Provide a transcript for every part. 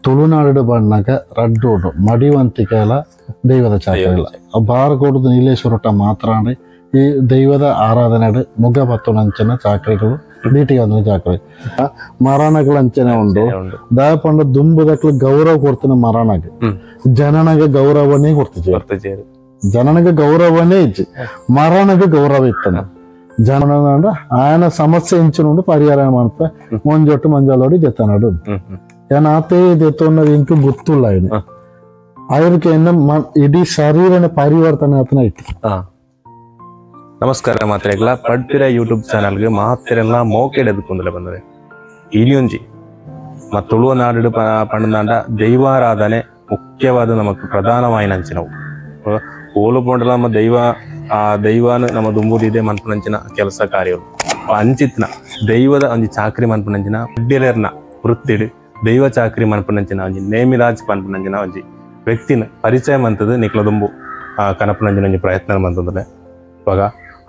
ತುಳುನಾಡು ಬಣ್ಣಗ ರಡ್ಡೋಡು ಮಡಿವಂತಿಕೆಲ ದೈವದ ಚಾಕರಿಲ್ಲ ಬಾರಗೋಡು ನೀಲೇಶ್ವರಟ ಮಾತ್ರ ಈ ದೈವದ ಆರಾಧನೆ ಮುಗ ಪತ್ತೊಂಚನ ಚಾಕರಿಗಳು ದೀಟಿಗೆ ಒಂದು ಚಾಕರಿ ಮರಣಗಳಂಚನೆ ಉಂಡು ದಾಪಂಡ ದುಂಬದಕ್ಲು ಗೌರವ ಕೊಡ್ತಾನೆ ಮರಣಗೆ ಜನನಗೆ ಗೌರವನೇ ಕೊಡ್ತಿದ್ವಿ ಜನನಗೆ ಗೌರವನೇ ಇಜ್ಜಿ ಮರಣಗೆ ಗೌರವ ಇತ್ತಾನೆ ಜನನ ఆయన ಸಮಸ್ಯೆ ಇಂಚಿನುಂಡು ಪರಿಹಾರ ಮಾಡ್ತಾ ಮುಂಜೊಟ್ಟು ಮಂಜಾಲೋಡಿ ದೆತ್ತನಾಡು ಏನಾತೆ ದೆತ್ತೋನ್ನದು ಇಂಕು ಗೊತ್ತಿಲ್ಲ ಇದು ಅವರಿಗೆ ಇಡೀ ಶರೀರನ ಪರಿವರ್ತನೆ ಆತನ ಇತ್ತು. ನಮಸ್ಕಾರ ಮಾತ್ರೆಗಳ ಪಡ್ಪಿರ ಯೂಟ್ಯೂಬ್ ಚಾನಲ್ಗೆ ಮಹತ್ತೆರೆಲ್ಲ ಮೋಕೆಡ್ ಎದ್ಕೊಂಡಲೆ ಬಂದರೆ ಇಲಿಯೊಂಜಿ ಮತ್ತು ತುಳುನಾಡು ಪಂಡದಾಂಡ ದೈವಾರಾಧನೆ ಮುಖ್ಯವಾದ ನಮಕ್ ಪ್ರಧಾನವಾಯಿನಂಚಿನವು ಓಲು ಪೊಂಡಲ ನಮ್ಮ ದೈವಾನ ನಮ್ಮ ದುಂಬುದಿದೆ ಮನ್ಪನಂಚಿನ ಕೆಲಸ ಕಾರ್ಯಗಳು ಅಂಚಿತ್ನ ದೈವದ ಒಂಜಿ ಚಾಕ್ರಿ ಮನ್ಪನಂಚಿನ ಅಡ್ಡಿಲೆರ್ನ ವೃತ್ತಿಡ್ ದೈವ ಚಾಕ್ರಿ ಮನ್ಪನಂಚಿನ ಒಂಜಿ ನೇಮಿರಾಜ್ ಮನ್ಪನಂಚಿನ ಒಂಜಿ ವ್ಯಕ್ತಿನ ಪರಿಚಯ ಮಂತದ ನಿಕ್ಲ ದುಂಬು ಕನಪನಂಚಿನ ಒಂಜಿ ಪ್ರಯತ್ನ ಮಂತಂದ್ರೆ ಇವಾಗ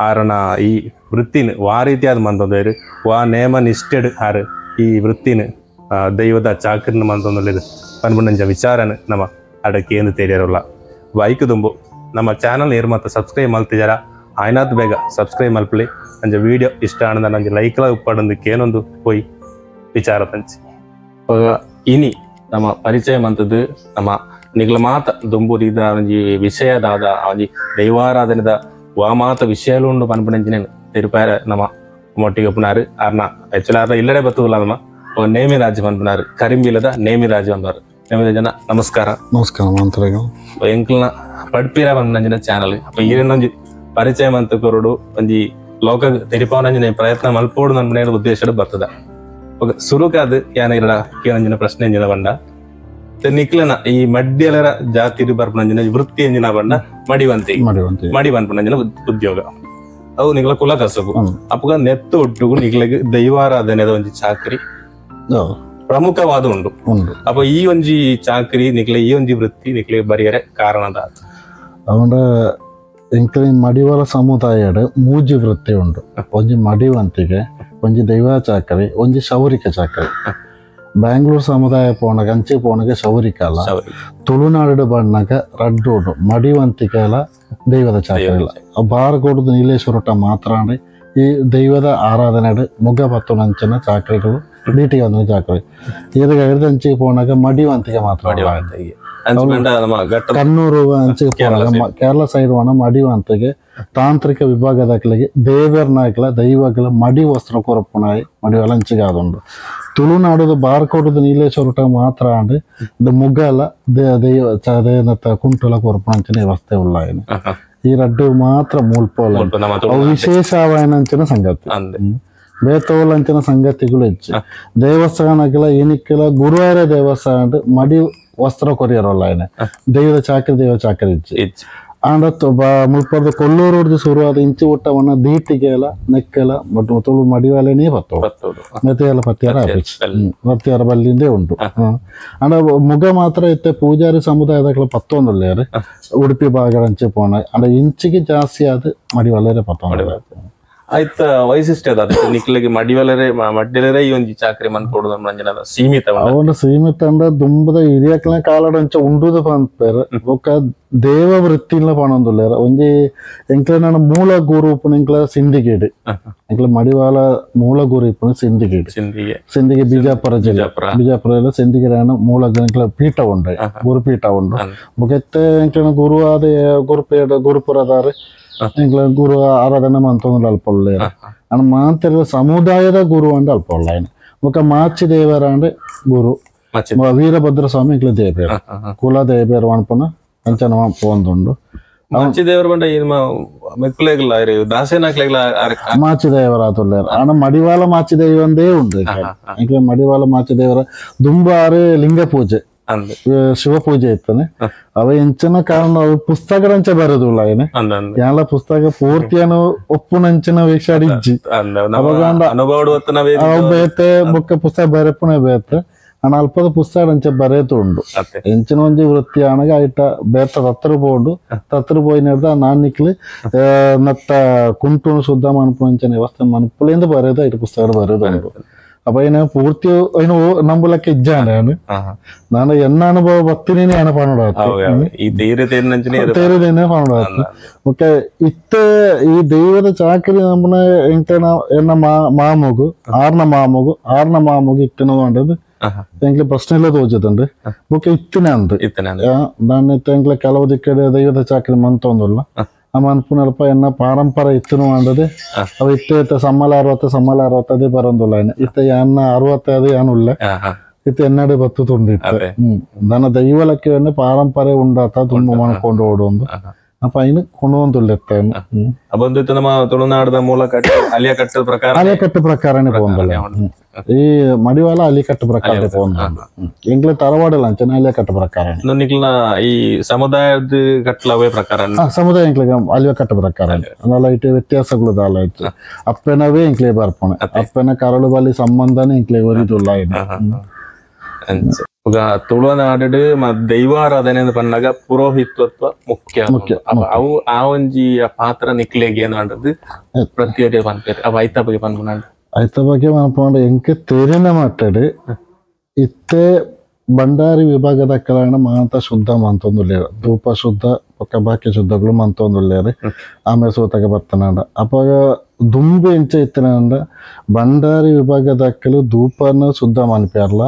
ಆರನ ಈ ವೃತ್ತಿನ ವಾ ರೀತಿಯಾದ ಮಂತಂದ್ರೆ ವಾ ನೇಮ ನಿಷ್ಠೆಡ್ ಹಾರು ಈ ವೃತ್ತಿನ ದೈವದ ಚಾಕ್ರಿನ ಮಂತಂದ್ರೆ ಪನ್ಪನಂಚ ವಿಚಾರನ ನಮ್ಮ ಅಡಕ್ಕೆ ಏನು ತಿಳಿಯರಲ್ಲ ಬೈಕ್ ದುಂಬು ನಮ್ಮ ಚಾನಲ್ ಏರ್ ಮತ್ತು ಸಬ್ಸ್ಕ್ರೈಬ್ ಮಲ್ತಿದಾರ ಆಯ್ನಾತ್ ಬೇಗ ಸಬ್ಸ್ಕ್ರೈಬ್ ಮಲ್ಪಲಿ ನಂಜ ವಿಡಿಯೋ ಇಷ್ಟ ಆನಂದ ನಂಗೆ ಲೈಕ್ಲ ಉಪ್ಪಡೊಂದಕ್ಕೆ ಏನೊಂದು ಹೋಯ್ ವಿಚಾರ ಪಂಚಿ ಇನಿ ನಮ್ಮ ಪರಿಚಯ ಮಂತದ್ದು ನಮ್ಮ ನಿಗ್ಲ ಮಾತ ದುಂಬುರಿದ ಒಂಜಿ ವಿಷಯದಾದ ಒಂಜಿ ದೈವಾರಾಧನೆದ ವಾಮಾತ ವಿಷಯಲು ಪನ್ಪನಂಚಿನ ತಿರುಪಾರ ನಮ್ಮ ಮೊಟ್ಟಿಗೆ ಪುನಾರು ಆರ್ನ ಹೆಚ್ಚಲಾರ ಇಲ್ಲಡೆ ಬತ್ತುಲ್ಲ ನಮ್ಮ ನೇಮಿರಾಜ್ ಪನ್ಪುನಾರು ಕರಿಂಬಿಲದ ನೇಮಿರಾಜ್ ಅಂದರು ನೇಮಿರಾಜನ ನಮಸ್ಕಾರ. ನಮಸ್ಕಾರ ಮಂತ್ರಿಗಳು ಎಂಕ್ಲನ ಪಡ್ಪಿರ ಬಂದಂಜಿನ ಚಾನಲ್ ಅಪ್ಪ ಈರೇನೊಂಜಿ ಪರಿಚಯ ಮಂತಕೊರಡು ಒಂಜಿ ಲೋಕ ತೆರಿಪಾವನಂಜಿನ ಪ್ರಯತ್ನ ಮಲ್ಪೋಡು ನನ್ನ ಉದ್ದೇಶ ಬರ್ತದ ಸುರುಕಾದ ಯಾನ ಇಲ್ಲ ಕೇಳಂಜಿನ ಪ್ರಶ್ನೆ ಎಂಜಿನ ಬಂಡ ನಿಕ್ಲನ ಈ ಮಡ್ಯಲರ ಜಾತಿ ಬರ್ಪನಂಜಿನ ವೃತ್ತಿ ಎಂಜಿನ ಬಂಡ ಮಡಿ ಬಂಪನಂಜಿನ ಉದ್ಯೋಗ ಅವು ನಿಗ್ಲ ಕುಲ ಕಸಬು ಅಪ್ಪಗ ನೆತ್ತು ಒಟ್ಟುಗು ನಿಗ್ಲಗೆ ದೈವಾರಾಧನೆದ ಒಂಜಿ ಚಾಕ್ರಿ ಪ್ರಮುಖವಾದ ಉಂಡು ಅಪ್ಪ ಈ ಒಂಜಿ ಚಾಕ್ರಿ ನಿಕ್ಲೆ ಈ ಒಂಜಿ ವೃತ್ತಿ ನಿಕ್ಲೆ ಬರಿಯರೆ ಕಾರಣದ ಅವನ ಎಂಕ್ಲೆ ಮಡಿವಾಳ ಸಮುದಾಯದ ಮೂಜಿ ವೃತ್ತಿ ಉಂಡು ಒಂಜಿ ಮಡಿವಂತಿಗೆ ಒಂಜಿ ದೈವ ಚಾಕರಿ ಒಂಜಿ ಶೌರಿಕ ಚಾಕರಿ ಬ್ಯಾಂಗ್ಳೂರ್ ಸಮುದಾಯ ಪೋಣಗ ಅಂಚೆ ಪೋಣಗ ಶೌರಿಕ ಅಲ್ಲ ತುಳುನಾಡು ಬಣ್ಣಗ ರಡ್ಡೋಡು ಮಡಿವಂತಿಕೆಲ ದೈವದ ಚಾಕರಿ ಬಾರಗೋಡು ನೀಲೇಶ್ವರಟ ಮಾತ್ರ ಈ ದೈವದ ಆರಾಧನೆ ಮುಗ ಪತ್ತೊಂಚನ ಚಾಕರಿಗಳು ದೀಟಿಗೆ ಒಂದು ಚಾಕರಿ ಇದಕ್ಕೆ ಹಿಡಿದಂಚಿಗೆ ಪೋಣಾಗ ಮಡಿವಂತಿಗೆ ಮಾತ್ರ ಕಣ್ಣೂರು ಅಂಚಿಗೆ ಪೋಣಾಗ ಕೇರಳ ಸೈಡ್ ಹೋಣ ಮಡಿವಂತಿಗೆ ತಾಂತ್ರಿಕ ವಿಭಾಗದಾಕ್ಲಿಗೆ ದೇವರ್ನಾಕ್ಲ ದೈವಗಳ ಮಡಿ ವಸ್ತ್ರ ಕೊರಪುಣಾಯಿ ಮಡಿವಲ ಅಂಚಿಗೆ ಆದುಂಡು ತುಳುನಾಡು ಬಾರ್ಕೋಟದ ನೀಲೇಶ್ವರಟ ಮಾತ್ರ ಅಂಡ್ ಮುಗಲ ದೈವ ಕುಂಟುಲ ಕೊರಪುಣಂಚಿನ ವ್ಯವಸ್ಥೆ ಉಳ್ಳ ಈ ರಡ್ಡು ಮಾತ್ರ ಮೂಲ್ಪೋಲ ವಿಶೇಷವಾಯಿನಂಚಿನ ಸಂಗತಿ ಬೇತೋಲಂಚಿನ ಸಂಗತಿಗಳು ಹೆಚ್ಚು ದೇವಸ್ಥಾನಗಳ ಏನಿಕ್ಕೆಲ್ಲ ಗುರುವಾರ ದೇವಸ್ಥಾನ ಮಡಿ ವಸ್ತ್ರ ಕೊರಿಯರಲ್ಲ ಏನೆ ದೈವದ ಚಾಕರಿ ದೈವ ಚಾಕರಿ ಇಚ್ಚು ಆಂಡ ಮುಲ್ಪದ ಕೊಲ್ಲೂರು ಶುರುವಾದ ಇಂಚು ಊಟವನ್ನ ದೀಟಿಗೆಲ್ಲ ನೆಕ್ಕೆಲ್ಲ ಬಟ್ ತುಳು ಮಡಿವಾಲೇನೇ ಬರ್ತವೆ ಮೆತೆಯಲ್ಲ ಪತ್ಯಾರ ಬಲ್ಲಿಂದೇ ಉಂಟು ಅಂಡ ಮುಗ ಮಾತ್ರ ಇತ್ತೆ ಪೂಜಾರಿ ಸಮುದಾಯದ ಪತ್ತೊಂದುಲ್ಲೇರು ಉಡುಪಿ ಭಾಗದ ಅಂಚೆ ಪೋಣ ಅಂಡ ಇಂಚಿಗೆ ಜಾಸ್ತಿ ಆದ ಮಡಿವಾಲೇರೆ ಪತ್ತೊಂದು ಆಯ್ತ ವೈಶಿಷ್ಟ್ಯ ಅದ ನಿಕ್ಲಿಗೆ ಮಡ್ಯಲರೇ ಈ ಒಂಜಿ ಚಾಕ್ರಿ ಮನ್ಪೋಡು ನಂಜನ ಸೀಮಿತ ಅವನ ಸೀಮಿತ ಅಂದ ದುಂಬದ ಹಿರಿಯಕ್ಲ ಕಾಲಡಂಚ ಉಂಡುದು ಪಂಪೇರು ಬೊಕ್ಕ ದೇವ ವೃತ್ತಿಲ ಪಣೊಂದುಲ್ಲೇರ ಒಂಜಿ ಎಂಕ್ಲ ನನ್ನ ಮೂಲ ಗುರು ಉಪ್ಪುನ ಎಂಕ್ಲ ಸಿಂಧಿಗೇಡ್ ಎಂಕ್ಲ ಮಡಿವಾಳ ಮೂಲ ಗುರು ಇಪ್ಪುನ ಸಿಂಧಿಗೆ ಬಿಜಾಪುರ ಜಿಲ್ಲೆ ಬಿಜಾಪುರ ಸಿಂಧಿಗೆ ಮೂಲ ಎಂಕ್ಲ ಪೀಠ ಉಂಡು ಗುರುಪೀಠ ಉಂಡು ಬೊಕೆತ್ತೆ ಎಂಕ್ಲ ಗುರು ಆದ ಗುರುಪುರದಾರು ಎಂಕ್ಲ ಗುರು ಆರಾಧನೆ ಮಂತೊಂದು ಅಲ್ಪೊಳ್ಳೆ ಅಣ್ಣ ಮಾಂತರ ಸಮುದಾಯದ ಗುರು ಅಂಡ್ ಅಲ್ಪೊಳ್ಳ ಬೊಕ್ಕ ಮಾಚಿ ದೇವರ ಅಂದ್ರೆ ಗುರು ವೀರಭದ್ರ ಸ್ವಾಮಿ ಎಂಕ್ಲ ದೇಬೇರು ಕುಲ ದೇಬೇರು ಅನ್ಪುನ ಅಂಚನ ಪೋಂದುಂಡು ಮಾಚಿ ದೇವರ ಬಂಡ ಮಾಚಿ ದೇವರ ಆತುಲ್ಲೇರ ಅಣ್ಣ ಮಡಿವಾಳ ಮಾಚಿ ದೈವಂದೇ ಉಂಡು ಎಂಕ್ಲ ಮಡಿವಾಳ ಮಾಚಿ ದೇವರ ದುಂಬಾರು ಲಿಂಗ ಪೂಜೆ ಶಿವ ಪೂಜೆ ಇತ್ತಾನೆ ಅವ ಎಂಚಿನ ಕಾರಣ ಅವು ಪುಸ್ತಕದಂಚ ಬರೋದಿಲ್ಲ ಏನೆ ಎಲ್ಲ ಪುಸ್ತಕ ಪೂರ್ತಿಯನ್ನು ಒಪ್ಪುನಂಚಿನ ವಿಷಾಡಿಜ್ಜಿ ಬೇತೆ ಬೊಕ್ಕ ಪುಸ್ತಕ ಬರೆಪುನೆ ಬೇತೆ ಅಣ್ಣ ಅಲ್ಪದ ಪುಸ್ತಕ ಅಂಚೆ ಬರೇತು ಉಂಡು ಎಂಚಿನ ಒಂಜಿ ವೃತ್ತಿ ಆನಗ ಐಟ ಬೇತ ತತ್ರ ಬೋಡು ತತ್ರ ಪೋಯಿ ನಡೆದ ನಾನ್ ನಿಕ್ಲಿ ನತ್ತ ಕುಂಟುನು ಶುದ್ಧ ಮನ್ಪುನಂಚಿನ ವ್ಯವಸ್ಥೆ ಮನ್ಪುಲಿಂದ ಬರೆದ ಐಟ ಪುಸ್ತಕ ಬರೆದು ಉಂಡು ಅಪ್ಪ ಏನ ಪೂರ್ತಿ ಏನು ನಂಬಲಕ್ಕೆ ಇಜ್ಜಾನೆ ನಾನು ಎನ್ನ ಅನುಭವ ಬರ್ತೀನಿ ಏನ ಪನ್ನಡ ಈ ತೇರದೇನೆ ಪನ್ನಡ ಓಕೆ ಇತ್ತೆ ಈ ದೈವದ ಚಾಕರಿ ನಮ್ಮನ ಎಂಟನ ಎನ್ನ ಮಾಮಗು ಆರ್ನ ಮಾಮಗು ಇತ್ತನ ಮಾಡದು ಎಂಕ್ಲೆ ಪ್ರಶ್ನೆ ಎಲ್ಲ ತೋಜದಂಡ್ರಿ ಬೊಕ್ಕ ಇತ್ತಿನ ಅಂದ್ ನಾನು ಎಂಕ್ಲೆ ಕೆಲವು ದಿಕ್ಕಡೆ ದೈವದ ಚಾಕರಿ ಮಂತೊಂದುಲ್ಲ ಆ ಮನ್ಪುನಲ್ಪ ಎನ್ನ ಪಾರಂಪರ ಇತ್ತನು ಮಾಡದೆ ಅವ ಇತ್ತ ಸಮ್ಮಲ 60 ಬರೊಂದುಲ್ಲ ಇತ್ತ ಎನ್ನ 60 ಏನುಲ್ಲ ಇತ್ತ ಎನ್ನಡೆ ಬತ್ತು ತುಂಡಿತ್ತು ನನ್ನ ದೈವಲಕ್ಕೆ ಪಾರಂಪರೆ ಉಂಡಾತ ತುಂಬ ಮಾಡ್ಕೊಂಡು ಓಡೊಂದು ಅಪ್ಪ ಇನ್ನು ಕೊಂಡೊಂದುಲ್ಲ ಬಂದಿತ್ತು ನಮ್ಮ ತುಳುನಾಡದ ಮೂಲಕ ಅಲಿಯಕಟ್ಟು ಪ್ರಕಾರನೇ ಪೋಂದಲ್ಲ ಈ ಮಡಿವಾಳ ಅಲಿಕಟ್ಟು ಪ್ರಕಾರ ಪೋಂದ ಎಂಗ್ಲ ತರವಾಡಲ್ಲ ಅಂಚನೆ ಅಲಿಯಕಟ್ಟು ಪ್ರಕಾರ ಈ ಸಮುದಾಯದ ಕಟ್ಲವೇ ಪ್ರಕಾರ ಸಮುದಾಯ ಎಂಕ್ಲೆ ಅಲಿಯಕಟ್ಟು ಪ್ರಕಾರ ಅದೆಲ್ಲ ಇಟ್ಟು ವ್ಯತ್ಯಾಸಗಳು ದಾಲ ಇತ್ತು ಅಪ್ಪನವೇ ಎಂಕ್ಲೆ ಬರ್ಪಣೆ ಅಪ್ಪನ ಕರಳು ಬಲಿ ಸಂಬಂಧನೇ ಎಂಕ್ಲೆ ಒರಿದುಲ್ಲ ಈಗ ತುಳುನಾಡು ದೈವಾರಾಧನೆ ಅಂತ ಬಂದಾಗ ಪುರೋಹಿತತ್ವ ಮುಖ್ಯ ಅವು ಆ ಒಂಜಿ ಪಾತ್ರ ನಿಕ್ಲೆಗೆ ಏನಾಡದು ಪ್ರತಿಯೊಂದು ಪನ್ಪೇರು ಅವು ಐತ ಬಗ್ಗೆ ಪನ್ಪುನಾಡು ಐತ ಬಗ್ಗೆ ಪನ್ಪುನಾಡು ಎಂಕೆ ತೇರಿನ ಮಾತಾಡಿ ಇತ್ತೆ ಬಂಡಾರಿ ವಿಭಾಗದ ಕಾರಣ ಮಾಂತ ಶುದ್ಧ ಮಂತೊಂದುಲ್ಲೇರು ಧೂಪ ಶುದ್ಧ ಪಕ್ಕ ಬಾಕಿ ಶುದ್ಧಗಳು ಮಂತೊಂದುಲ್ಲೇರಿ ಆಮೇಲೆ ಸೂತಕ ಬರ್ತಾನಂಡ ಅವಾಗ ದುಂಬು ಎಂಚ ಇತ್ತನಂಡ ಬಂಡಾರಿ ವಿಭಾಗದಕ್ಕಲು ಧೂಪನ ಶುದ್ಧ ಮನ್ಪೇರ್ಲ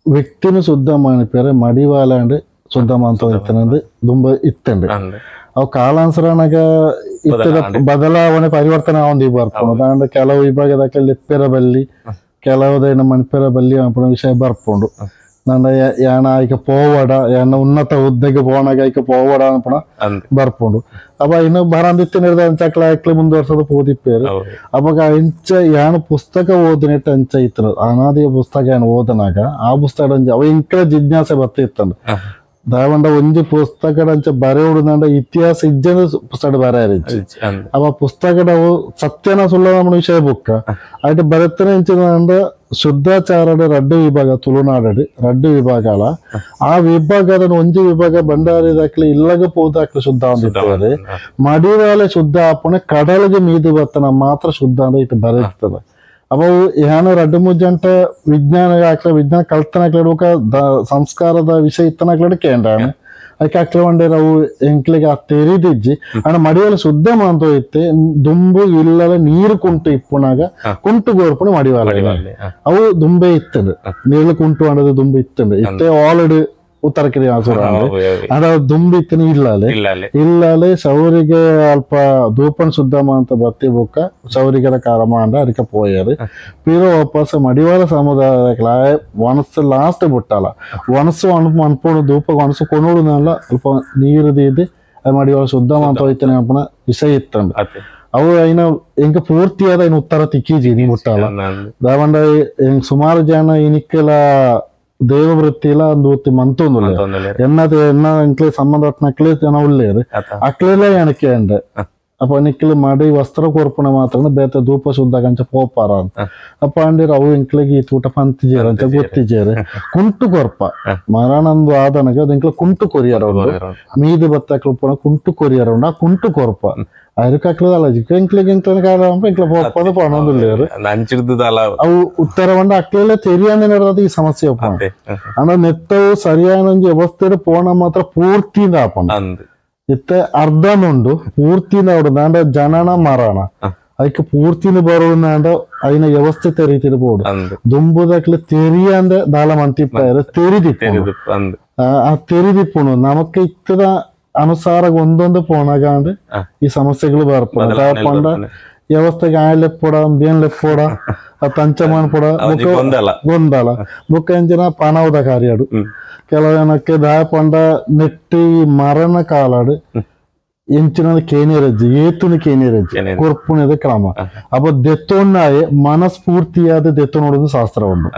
ವ್ಯಕ್ತಿನ ಶುದ್ಧ ಮನ್ಪೇರೆ ಮಡಿವಾಲಾಂಡ್ ಶುದ್ಧ ಮಂತೊಂದು ದುಂಬ ಇತ್ತಂಡು ಅವು ಕಾಲಾನುಸರಣಗ ಇತ್ತದ ಬದಲಾವಣೆ ಪರಿವರ್ತನೆ ಆಗೊಂದು ಬರ್ಪುಂಡು ಅದಾಂಡ ಕೆಲವು ವಿಭಾಗದಕ್ಕೆ ಲೆಪ್ಪೆರ ಬಲ್ಲಿ ಕೆಲವುದೈನ ಮನ್ಪೆರ ಬಲ್ಲಿ ಅನ್ಪುಣ ವಿಷಯ ಬರ್ಪುಂಡು ನನ್ನ ಯಾನ ಆಯ್ಕೆ ಪೋವಡ ಯಾನ ಉನ್ನತ ಹುದ್ದೆಗೆ ಪೋಣಾಗ ಆಯ್ಕೆ ಪೋವಡ ಅನ್ಪುಣ ಬರ್ಪುಂಡು ಅಪ್ಪ ಇನ್ನು ಬರಂದಿತ್ತಿನ ಅಂಚಕ್ಲ ಆಯ್ಕೆ ಮುಂದುವರ್ಸೋದು ಪೋದಿಪ್ಪೇರು ಅವಾಗ ಇಂಚ ಯಾನ ಪುಸ್ತಕ ಓದಿನೆಟ್ಟು ಅಂಚ ಇತ್ತು ಅನಾದಿಯ ಪುಸ್ತಕ ಏನು ಓದನಾಗ ಆ ಪುಸ್ತಕ ಅವ ಇಂಕ ಜಿಜ್ಞಾಸೆ ಬರ್ತಿತ್ತಂದು ದಾವಂಡ ಒಂಜಿ ಪುಸ್ತಕಡಂಚ ಬರೆಯುವುದಂಡ ಇತಿಹಾಸ ಇಜ್ಜನ ಪುಸ್ತಕ ಬರೆಯರಿಚ್ಚಿ ಅವ ಪುಸ್ತಕಡವು ಸತ್ಯನ ಸುಳ್ಳ ನಮ್ಮ ವಿಷಯ ಬುಕ್ಕ ಅಯ್ಟ್ ಬರೆತನೆ ಇಂಚಿದಂಡ ಶುದ್ಧಾಚಾರದ ರಡ್ಡು ವಿಭಾಗ ತುಳುನಾಡಡಿ ರಡ್ಡು ವಿಭಾಗ ಅಲ್ಲ ಆ ವಿಭಾಗದ ಒಂಜಿ ವಿಭಾಗ ಬಂಡಾರಿದಾಕ್ಲೆ ಇಲ್ಲಗ ಪೋದಾಕ್ಲೆ ಶುದ್ಧ ಅಂದಿರ್ತದೆ ಮಡಿವಾಲೆ ಶುದ್ಧ ಆಪಣೆ ಕಡಲಿಗೆ ಮೀದು ಬರ್ತನ ಮಾತ್ರ ಶುದ್ಧ ಅಂತ ಇಟ್ಟು ಬರೀತದೆ ಅವು ಏನು ರಡ್ಡು ಮುಜ್ಜಂಟ ವಿಜ್ಞಾನ ವಿಜ್ಞಾನ ಕಲ್ತನಾಕ್ಲಡುಕ ಸಂಸ್ಕಾರದ ವಿಷಯ ಇತ್ತನಾಕ್ಲಡು ಕೇಂದ್ರಾನೆ ಅದಕ್ಕೆ ಅಕ್ಲೆ ಒಂಡೆ ನಾವು ಎಂಕ್ಲಿಗೆ ಆ ತೆರಿದಿಜ್ಜಿ ಅಣ್ಣ ಮಡಿವಾಳ ಶುದ್ಧ ಮಾಂತ ಇತ್ತೆ ದುಂಬು ಇಲ್ಲದ ನೀರು ಕುಂಟು ಇಪ್ಪುನಾಗ ಕುಂಟು ಗೋರ್ಪಣೆ ಮಡಿವಾಳ ಅವು ದುಂಬೆ ಇತ್ತಂಡು ನೀರು ಕುಂಟು ಅನ್ನೋದು ದುಂಬು ಇತ್ತಂಡು ಇತ್ತೆ ಆಲ್ರೆಡಿ ಉತ್ತರ ಕಿರಿಯ ಅದ ದುಂಬಿ ಇತ್ತನ ಇಲ್ಲಲೆ ಸೌರಿಗೆ ಅಲ್ಪ ಧೂಪನ್ ಶುದ್ಧ ಅಂತ ಬತ್ತಿ ಬುಕ್ಕ ಸೌರಿಗರ ಕಾರಮ ಅಂಡ ಅದಕ್ಕೆ ಪೋಯರು ಪೀರೋ ವಾಪಸ್ ಮಡಿವಾಳ ಸಮುದಾಯ ಒಣಸು ಲಾಸ್ಟ್ ಬಿಟ್ಟಲ್ಲ ಒಣಸು ಅನ್ಪೋಡು ಧೂಪ ಒಣಸು ಕೊನೋಡುನಲ್ಲ ಅಲ್ಪ ನೀರು ದೀದಿ ಮಡಿವಾಳ ಶುದ್ಧ ಅಂತ ಹೋಯ್ತಾನೆ ಅನ್ಪಣ ವಿಷಯ ಇತ್ತಂಡು ಅವು ಐನ ಎಂಕ ಪೂರ್ತಿಯಾದ ಇನ್ನು ಉತ್ತರ ತಿಕ್ಕೀಜಿ ನೀ ಬಿಟ್ಟಲ್ಲ ದಾವಂಡ ಸುಮಾರು ಜನ ಇನಿಕ್ಕೆಲ ದೇವವೃತ್ತಿಲ ಒಂದು ಮಂತೊಂದುಲ್ಲೆ ಎನ್ನ ಎಂಕ್ಲೆ ಸಂಬಂಧಟ್ನಕ್ಲೆ ಜನ ಉಳ್ಳೇರು ಅಕ್ಲೆಲ್ಲ ಎಣಕ್ಕೆ ಅಂಡೆ ಅಪ್ಪ ನಿಕ್ಲೆ ಮಾಡಿ ವಸ್ತ್ರ ಕೊರ್ಪಣೆ ಮಾತ್ರ ಬೇತ ಧೂಪ ಶುದ್ಧ ಕಂಚ ಪೋಪಾರ ಅಂತ ಅಪ್ಪ ಅಂಡಿರ ಅವು ಎಂಕ್ಲೆಗೆ ಈ ತೂಟ ಪಂತಿಜೇರ ಅಂತ ಗೊತ್ತಿಜೇರೆ ಕುಂಟು ಕೊರ್ಪ ಮರಣಂದು ಆದನಗ ಅದು ಎಂಕ್ಲೆ ಕುಂಟು ಕೊರಿಯರ ಮೀದು ಬತ್ತಕ್ಲ ಕುಂಟು ಕೊರಿಯರ ಆ ಕುಂಟು ಕೊರ್ಪ ಅದಕ್ಕಾಗ್ಲದಲ್ಲ ಎಂಕ್ಲೆಗೆ ಎಂಕ್ಲೆ ಪೋಪದ ಪಣೊಂದುಲ್ಲೇರು ಅವು ಉತ್ತರವಂಡ ಅಕ್ಲೆಲ್ಲ ತೆರಿಯಂದೆ ನಡೆದ ಈ ಸಮಸ್ಯೆ ಒಪ್ಪ ಅಂದ್ರೆ ನೆತ್ತವು ಸರಿಯಾದ ವ್ಯವಸ್ಥೆ ಪೋಣ ಮಾತ್ರ ಪೂರ್ತಿಯಿಂದ ಆಪಣ ಇತ್ತೆ ಅರ್ಧನುಂಡು ಪೂರ್ತಿನ ಅವಡು ಜನನ ಮರಣ ಅದಕ್ಕೆ ಪೂರ್ತಿನ ಬರೋಣ അതിനെ വ്യവസ്ഥിത രീതിയിൽ പോടും ദുമ്പുതാക്കള് തെരിയാണ്ട് ധാരാളം മന്തിപ്പായര് തെരിതിപ്പു ആ തെരിതിപ്പുണു നമുക്ക് ഇത്ര ಅನುಸಾರ ಒಂದೊಂದು ಪೋಣಗಾಂಡ್ ಈ ಸಮಸ್ಯೆಗಳು ಬರ್ಪಡ ಪಂಡ ವ್ಯವಸ್ಥೆಗೆ ಆಯಲೆಪ್ಪೋಡ ಬೇನ್ಲೆಪ್ಪೋಡ ತಂಚಮಾನ್ ಪೋಡ ಗೊಂದಲ ಬುಕ್ಕ ಎಂಜಿನ ಪಣವದ ಕಾರ್ಯಾಡು ಕೆಲವು ಜನಕ್ಕೆ ದಾಯ ಪಂಡ ನೆಟ್ಟಿ ಮರಣ ಕಾಲಾಡು ಎಂಚಿನದು ಕೇನಿರಜ್ಜಿ ಏತುನು ಕೇನಿರಜ್ಜಿ ಕೊರ್ಪುಣದ ಕ್ರಮ ಅಪ್ಪ ದೆತ್ತೊಣ್ಣಾಯೆ ಮನಸ್ಫೂರ್ತಿಯಾದ ದೆತ್ತು ನೋಡೋದು ಶಾಸ್ತ್ರ ಉಂಟು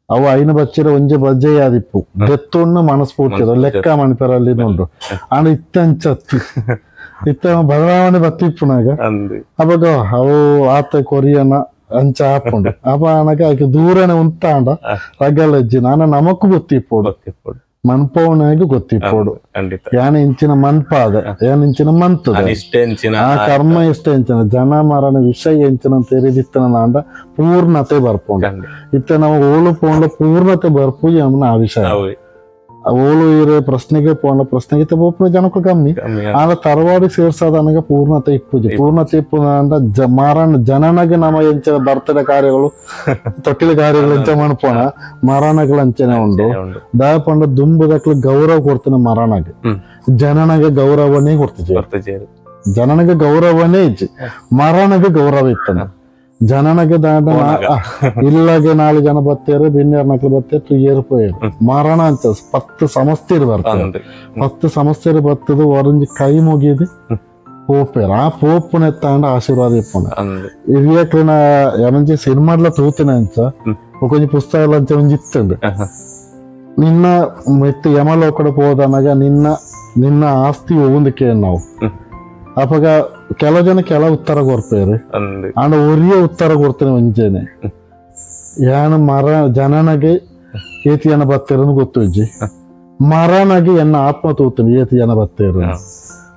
ಅವು ಐನ ಬಚ್ಚಿರ ಒಂಜೆ ಬಜ್ಜೆಯಾದಿಪ್ಪು ದೆತ್ತೊಣ್ಣ ಮನಸ್ಫೂರ್ತಿ ಲೆಕ್ಕ ಮಣಿಪರಲ್ಲಿ ಉಂಟು ಆಂಡ ಇತ್ತಂಚತ್ತಿ ಇತ್ತ ಬದಲಾವಣೆ ಬತ್ತಿಪ್ಪುನಾಗ ಅವಾಗ ಅವು ಆತ ಕೊರಿಯನ ಅಂಚ ಹಾಕೊಂಡು ಅಪ್ಪ ನನಗೆ ಅದಕ್ಕೆ ದೂರನೇ ಉಂತಾಂಡ ರಗಲಜ್ಜಿ ನಾನು ನಮಕ್ಕೂ ಗೊತ್ತಿಪ್ಪೋಡು ಮನ್ಪವನಾಗಿ ಗೊತ್ತಿಪ್ಪೋಡು ಖಂಡಿತ ಯಾನ ಇಂಚಿನ ಮನ್ಪಾದ ಯಾನ ಇಂಚಿನ ಮಂತದ ಅನಿಷ್ಟೇ ಹೆಂಚಿನ ಆ ಕರ್ಮ ಎಷ್ಟ ಎಂಚಿನ ಜನ ಮರಣ ವಿಷಯ ಎಂಚಿನ ತೆರಿದಿತ್ತನ ನಾಂಡ ಪೂರ್ಣತೆ ಬರ್ಪುಂಡು ಇತ್ತ ನಾವು ಓಲು ಪೋಂಡ ಪೂರ್ಣತೆ ಬರ್ಪು ಯಮನ ಆ ವಿಷಯ ಓಲು ಇರೋ ಪ್ರಶ್ನೆಗೆ ಪೋಂಡ ಪ್ರಶ್ನೆಗೆ ಬೋಪನ ಜನಕ್ಕೂ ಕಮ್ಮಿ ಆದ ತರವಾಡಿ ಸೇರ್ಸೋದ ನನಗೆ ಪೂರ್ಣತೆ ಇಪ್ಪುಜಿ ಪೂರ್ಣತೆ ಇಪ್ಪು ಅಂದ ಮರಣ ಜನನಗೆ ನಮ್ಮ ಎಂಚಿನ ಬರ್ತಡೇ ಕಾರ್ಯಗಳು ತೊಟ್ಟಿಲ ಕಾರ್ಯಗಳು ಎಂಚ ಮನ್ಪೋಣ ಮರಣಗಳ ಅಂಚನೆ ಉಂಡು ದಯ ಪಂಡ ದುಂಬದಕ್ಲು ಗೌರವ ಕೊಡ್ತಾನೆ ಮರಣಗೆ ಜನನಗೆ ಗೌರವನೇ ಕೊಡ್ತಿದ್ವಿ ಜನನಗೆ ಗೌರವನೇ ಇಜ್ಜಿ ಮರಣಗೆ ಗೌರವ ಇತ್ತಾನೆ ಜನನಗೆ ದಾಂಡ ಇಲ್ಲಗೆ 4 ಜನ ಬತ್ತೇರು ಬಿನ್ನೇರ್ ನಕ್ಲು ಬತ್ತೇರು ಏರ್ಪೋಯರು ಮರಣ ಅಂತ 10 ಸಮಸ್ಯೆರು ಬರ್ತಾರೆ 10 ಸಮಸ್ಯೆರು ಬತ್ತದು ಒರಂಜಿ ಕೈ ಮುಗಿದು ಪೋಪೇರು ಆ ಪೋಪುನ ಎತ್ತಾಂಡ ಆಶೀರ್ವಾದ ಇಪ್ಪುನ ಇವ್ಯಕ್ಲಿನ ಏನಂಜಿ ಸಿನಿಮಾಡ್ಲ ತೂತಿನ ಅಂಚ ಕೊಂಚ ಪುಸ್ತಕ ಅಂಚ ಒಂಜಿ ಇತ್ತಂಡು ನಿನ್ನ ಮೆತ್ತು ಯಮಲೋಕಡ ಹೋದನಾಗ ನಿನ್ನ ಆಸ್ತಿ ಒಂದಕ್ಕೆ ನಾವು ಅಪಗ ಕೆಲವು ಜನ ಕೆಲ ಉತ್ತರ ಕೊಡ್ಪೇರು ಆಂಡ ಒರಿಯ ಉತ್ತರ ಕೊಡ್ತೇನೆ ಮುಂಚೆನೆ ಯಾನ ಜನನಗೆ ಏತಿ ಜನ ಬತ್ತೇರನ್ನು ಗೊತ್ತುಜ್ಜಿ ಮರಣಗೆ ಎನ್ನ ಆತ್ಮ ತೂತೇನೆ ಏತಿ ಜನ ಬತ್ತೇರು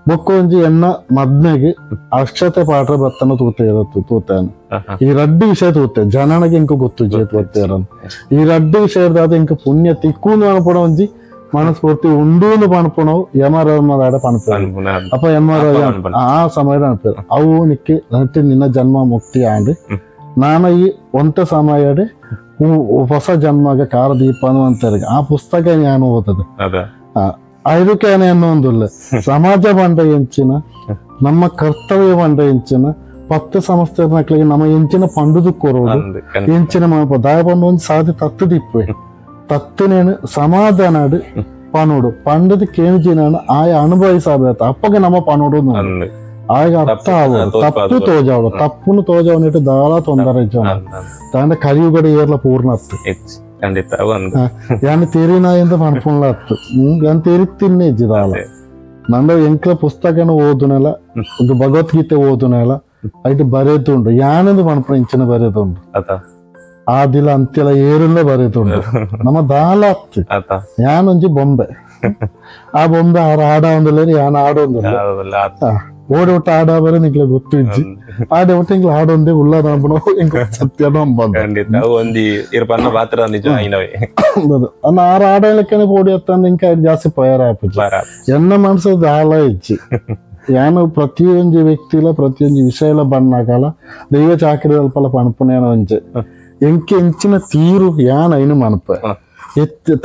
ಬೊಕ್ಕೊಂಜಿ ಎನ್ನ ಮದ್ನೆಗೆ ಅಕ್ಷತೆ ಪಾಠ ಬತ್ತನ ತೂತೇನೆ ಈ ರಡ್ಡು ವಿಷಯ ತೂತೇನೆ ಜನನಗೆ ಇಂಕ ಗೊತ್ತುಜ್ಜಿ ಏತ್ ಬತ್ತೇರನ್ ಈ ರಡ್ಡು ವಿಷಯದಾದ ಇಂಕ ಪುಣ್ಯ ತಿಕ್ಕೂನು ಅನ್ಪಡ ಒಂಜಿ ಮನಸ್ಫೂರ್ತಿ ಉಂಡೂನು ಪಣಪುಣವು ಯಮರಾಡ ಪಣಪ ಅಪ್ಪ ಯಮರಾಜ ಆ ಸಮಯದ ಅನ್ಪೇರು ಅವು ನಿಕ್ಕಿ ನಟ್ಟಿ ನಿನ್ನ ಜನ್ಮ ಮುಕ್ತಿ ಆಂಡಿ ನಾನು ಈ ಒಂತ ಸಮಯಡೆ ಹೊಸ ಜನ್ಮಗೆ ಕಾರದೀಪ ಅನ್ನುವಂತ ಆ ಪುಸ್ತಕ ನಾನು ಓದದು ಅದಕ್ಕೆ ಅನ್ನೊಂದಿಲ್ಲ ಸಮಾಜ ಬಂಡ ಎಂಚಿನ ನಮ್ಮ ಕರ್ತವ್ಯ ಬಂಡ ಎಂಚಿನ 10 ಸಂಸ್ಥೆ ಮಕ್ಕಳಿಗೆ ನಮ್ಮ ಎಂಚಿನ ಪಂಡುದು ಕೊರೋದು ಎಂಚಿನ ದಯ ಬಂಡ ಒಂದು ಸಾಧಿ ತತ್ತದಿಪ್ಪೆ ತತ್ತಿನೇನು ಸಮಾಧಾನಾಡು ಪನೋಡು ಪಂಡದ ಕೇಂಜಿನಾನು ಆಯ ಅನುಭವಿಸಬೇಕು ಅಪ್ಪಗೆ ನಮ್ಮ ಪನೋಡು ಆಗ ಅರ್ಥ ಆಗೋದು ತಪ್ಪು ತೋಜಾವಡು ತಪ್ಪುನು ತೋಜಾವನಿಟ್ಟು ದಾಳ ತೊಂದರೆ ತಾಂಡ ಕಲಿಯುಗಡೆ ಏರ್ಲ ಪೂರ್ಣ ಅತ್ತು ಯಾನು ತೆರಿನಾ ಎಂದು ಪಣಪುಣ್ಲ ಅತ್ತು ಯಾನು ತೆರಿ ತಿನ್ನೆ ಇಜ್ಜಿ ದಾಳ ನಂದ ಎಂಕ್ಲ ಪುಸ್ತಕನ ಓದುನೆಲ್ಲ ಒಂದು ಭಗವದ್ಗೀತೆ ಓದುನೆಲ್ಲ ಐಟು ಬರೆದುಂಡು ಯಾನೆಂದು ಪಣಪುಣ ಇಂಚಿನ ಬರೆದುಂಡು ಆದಿಲ ಅಂತ್ಯಲ ಏರಲ್ಲೇ ಬರೀತುಂಡು ನಮ್ಮ ದಾಲ ಅತ್ತು ಯಾನೊಂಜಿ ಬೊಂಬೆ ಆ ಬೊಂಬೆ ಆಡ ಒಂದಿಲ್ಲ ಯಾನ್ ಆಡೊಂದಿಲ್ಲ ಓಡಿ ಒಟ್ಟು ಆಡ ಬರೀ ನಿಂಗೆ ಗೊತ್ತು ಇಜ್ಜಿ ಆಡ ಒಟ್ಟು ಹಿಂಗೆ ಆಡೊಂದೇ ಉಳ್ಳದ ಸತ್ಯ ಅನ್ನ ಆಡಲಿಕ್ಕೆ ಓಡಿ ಅತ್ತಂದ ಇಂಕ ಜಾಸ್ತಿ ಪಯರ ಆಪಿಜ್ಜಿ ಎನ್ನ ಮನಸ್ಸು ದಾಲ ಇಜ್ಜಿ ಯಾನು ಪ್ರತಿಯೊಂದು ವ್ಯಕ್ತಿಲ ಪ್ರತಿಯೊಂದು ವಿಷಯಲ ಬಣ್ಣಾಗಲ ದೈವ ಚಾಕರಿ ಅಲ್ಪಲ ಪಣಪುನೇನ ಒಂಚೆ ಎಂಕೆ ಎಂಚಿನ ತೀರು ಯಾನ ಐನು ಮನಪ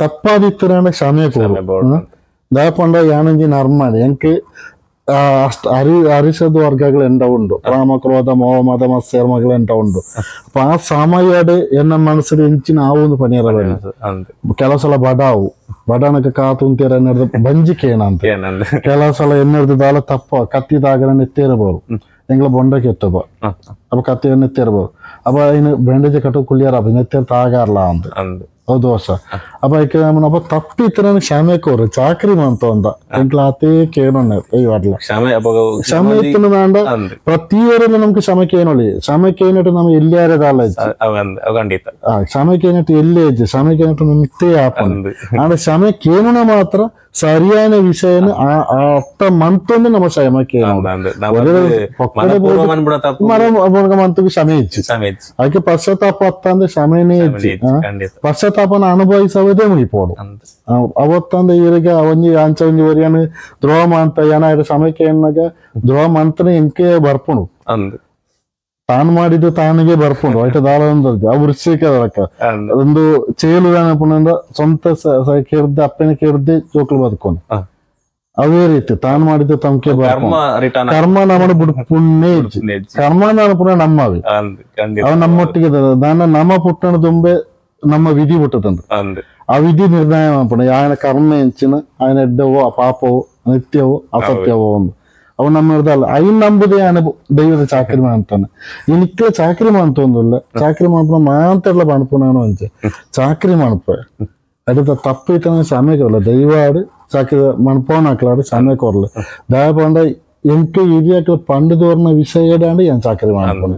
ತಪ್ಪಾದಿತ್ತರ ಕ್ಷಮೆ ಕೋರು ದಯಪಂಡ ಯಾನಂಜಿ ನರ್ಮಾಡಿ ಎಂಕೆ ಅಷ್ಟ ಅರಿಸದ ವರ್ಗಗಳು ಎಂಡ ಉಂಡು ರಾಮ ಕ್ರೋಧ ಮೋಹ ಮದ ಮತ್ಸರ್ಮಗಳು ಎಂಡ ಉಂಡು ಅಪ್ಪ ಆ ಸಮಯಡೆ ಎನ್ನ ಮನಸ್ಸು ಎಂಚಿನ ಆ ಒಂದು ಪನಿಯರ ಕೆಲವು ಸಲ ಬಡಾವು ಬಡಾನಕ್ಕೆ ಕಾತುಂತೀರ ಎನ್ನರ್ದು ಬಂಜಿಕೆ ಏನಂತ ಕೆಲವು ಸಲ ಎನ್ನರ್ದು ದಾಲ ತಪ್ಪ ಕತ್ತಿದಾಗ ನೆತ್ತೇರಬಹುದು ಎಂಗ್ಲ ಬೊಂಡಕ್ಕೆ ಎತ್ತಬ ಅಪ್ಪ ಕತ್ತಿಯ ನೆತ್ತೇರಬಹುದು ಅಪ್ಪ ಇನ್ನು ಬೆಂಡೇಜ್ ಕಟ್ಟು ಕುಳಿಯಾರ ನೆತ್ತೇರ್ ತಾಗಾರ್ಲ ಅಂತ ದೋಷ ಅಪ್ಪ ಈಕೆ ಅಪ್ಪ ತಪ್ಪಿತ್ರ ಕ್ಷಮೆ ಕೋರು ಚಾಕ್ರಿ ಮಂತ ಅಂದ ಎಂಕ್ಲ ಅತೇ ಕೇಳೋಣ ವಾಡ್ಲ ಕ್ಷಮೆ ಇತ್ತು ನಾಂಡ ಪ್ರತಿಯೊರಲ್ಲ ನಮ್ಗೆ ಕ್ಷಮಕ್ಕೆ ಏನೊಳಿ ಕ್ಷಮಕ್ಕೆ ಏನಿಟ್ಟು ನಮ್ಗೆ ಎಲ್ಲಿ ಯಾರದಲ್ಲ ಕ್ಷಮಕ್ಕೆ ಏನಿಟ್ಟು ಎಲ್ಲಿ ಇಜ್ಜಿ ಕ್ಷಮಕ್ಕೆ ಏನಿಟ್ಟು ನಿತ್ತೇ ಆಪಂಡು ಆಂಡ ಕ್ಷಮಕ್ಕೆ ಏನನ ಮಾತ್ರ ಸರಿಯಾದ ವಿಷಯನ ಅರ್ಥ ಮಂತೊಂದು ನಮ್ಮ ಕ್ಷಮಕ್ಕೆ ಮಂತಕ್ಕೆ ಕ್ಷಮೆ ಇಚ್ಚಿ ಅದಕ್ಕೆ ಪಶ್ಚಾತ್ತಾಪ ಅತ್ತ ಅಂದ್ರೆ ಕ್ಷಮೆನೇ ಇಚ್ಚಿ ಪಶ್ಚಾತ್ತಾಪನ ಅನುಭವಿಸೋದೇ ಮುಗಿಪೋಡು ಅವತ್ತಂದ ಇವರಿಗೆ ಅವನ್ಜಿ ಅಂಚ ಒಂಜಿ ವರಿಯನ್ ದ್ರೋಹ ಮಂತ ಏನಾಯ್ತು ಕ್ಷಮಕ್ಕೆ ಏನಾಗ ದ್ರೋಹ ಮಂತನೇ ಎಂಕೆ ಬರ್ಪುಣು ತಾನು ಮಾಡಿದ್ದು ತಾನಿಗೆ ಬರ್ಪುಂಡು ಆಯ್ತು ದಾಳ ಆ ವೃಶ್ಚಿಕ ಒಂದು ಚೇಲು ಪುನಂದ ಸ್ವಂತ ಕೇಳ್ದೆ ಅಪ್ಪನ ಕೇಳ್ದೆ ಜೋಕ್ಲು ಬದುಕೊಂಡು ಅದೇ ರೀತಿ ತಾನು ಮಾಡಿದ್ದು ತಮ್ಕೆ ಕರ್ಮ ನಮ್ಮನ್ನು ಬಿಡು ಪುಣ್ಯ ಕರ್ಮ ನಾನು ಪುನಃ ನಮ್ಮವಿ ಅವ್ ನಮ್ಮೊಟ್ಟಿಗೆ ನಾನು ನಮ್ಮ ಪುಟ್ಟಣ ದುಂಬೆ ನಮ್ಮ ವಿಧಿ ಬಿಟ್ಟದಂದ್ರೆ ಆ ವಿಧಿ ನಿರ್ಣಯ ಮಾಡ್ಪುಣ ಯಾನ ಕರ್ಮ ಹೆಂಚಿನ ఆయన ಎಡ್ಡವೋ ಪಾಪವೋ ನಿತ್ಯವೋ ಅಸತ್ಯವೋ ಒಂದು ಅವ್ ನಮ್ಮ ಹಿಡ್ದಲ್ಲ ಐನ್ ನಂಬುದೇ ದೈವದ ಚಾಕರಿ ಮಾಡ್ತಾನೆ ಈ ನಿತ್ಯ ಚಾಕರಿ ಮಾಡ್ತೊಂದಿಲ್ಲ ಚಾಕರಿ ಮಾಡ್ಪುಣ ಮಾಂತೆಲ್ಲ ಮಾಡ್ಪುಣಾನು ಅಂಚೆ ಚಾಕರಿ ಮಾಡ್ಪ ಅದ ತಪ್ಪಿತ ಕ್ಷಮೆ ಕೊರಲ್ಲ ದೈವಾಡು ಚಾಕರಿ ಮಾಡ್ಪೋನ್ ಹಾಕ್ಲಾಡು ಕ್ಷಮೆ ಕೊರಲ್ಲ ದಯ ಪಂಡ ಎಂಕೆ ಹಿರಿಯಾಕ್ಲ ಪಂಡದೋರ್ನ ವಿಷಯ ಏನ್ ಚಾಕರಿ ಮಾಡ್ಪೋಣ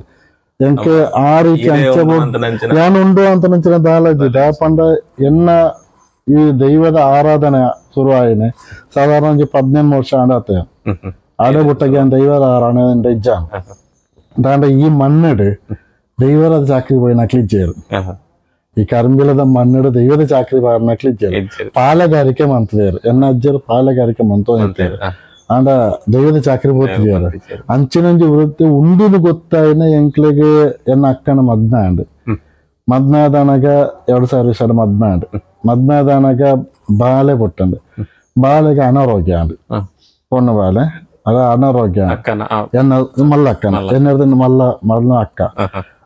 ಎಂಕೆ ಆ ರೀತಿ ಅಂಚೆ ಏನುಂಡು ಅಂತ ನಂಚಿನ ದಾಲಜಿ ದಯ ಪಂಡ ಎನ್ನ ಈ ದೈವದ ಆರಾಧನೆ ಶುರುವಾಯಿನೆ ಸಾಧಾರಣ 18 ವರ್ಷ ಆಡತ್ತೆ ಆಡೆ ಬಿಟ್ಟಾಗ ದೈವದ ಆರಾಧನೆ ಇಜ್ಜ ದಾಂಡ ಈ ಮಣ್ಣಡು ದೈವದ ಚಾಕ್ರಿ പോയി ನಕ್ಲಿಜ್ಜೇರು ಈ ಕರ್ಮಿಲದ ಮಣ್ಣಡು ದೈವದ ಚಾಕ್ರಿ ಬಾರಿ ನಕ್ಲಿಜ್ಜೇರು ಪಾಲಗಾರಿಕೆ ಮಂತದೇರು ಎನ್ನ ಅಜ್ಜರು ಪಾಲಗಾರಿಕೆ ಮಂತೋ ನಿಂತೇರು ಆಂಡ ದೈವದ ಚಾಕ್ರಿ పోతున్నారు ಅಂಚಿನಂಜಿ ವೃತ್ತಿ ಉಂಡಿನ ಗೊತ್ತಾಯಿನ ಎಂಕ್ಲೆಗೆ ಎನ್ನ ಅಕ್ಕನ ಮದ್ನಾಂಡು ಮದ್ನಾದನಗ 2000 ಮದ್ನಾದನಗ ಬಾಲೆ ಪುಟ್ಟಂಡು ಬಾಲೆಗೆ ಅನಾರೋಗ್ಯ ಅಂಡು ಪೊಣ್ಣ ಬಾಲೆ ಅದ ಅನಾರೋಗ್ಯ ಎನ್ನ ಮಲ್ಲಕ್ಕನ ಎನ್ನರ್ದ ಮಲ್ಲ ಅಕ್ಕ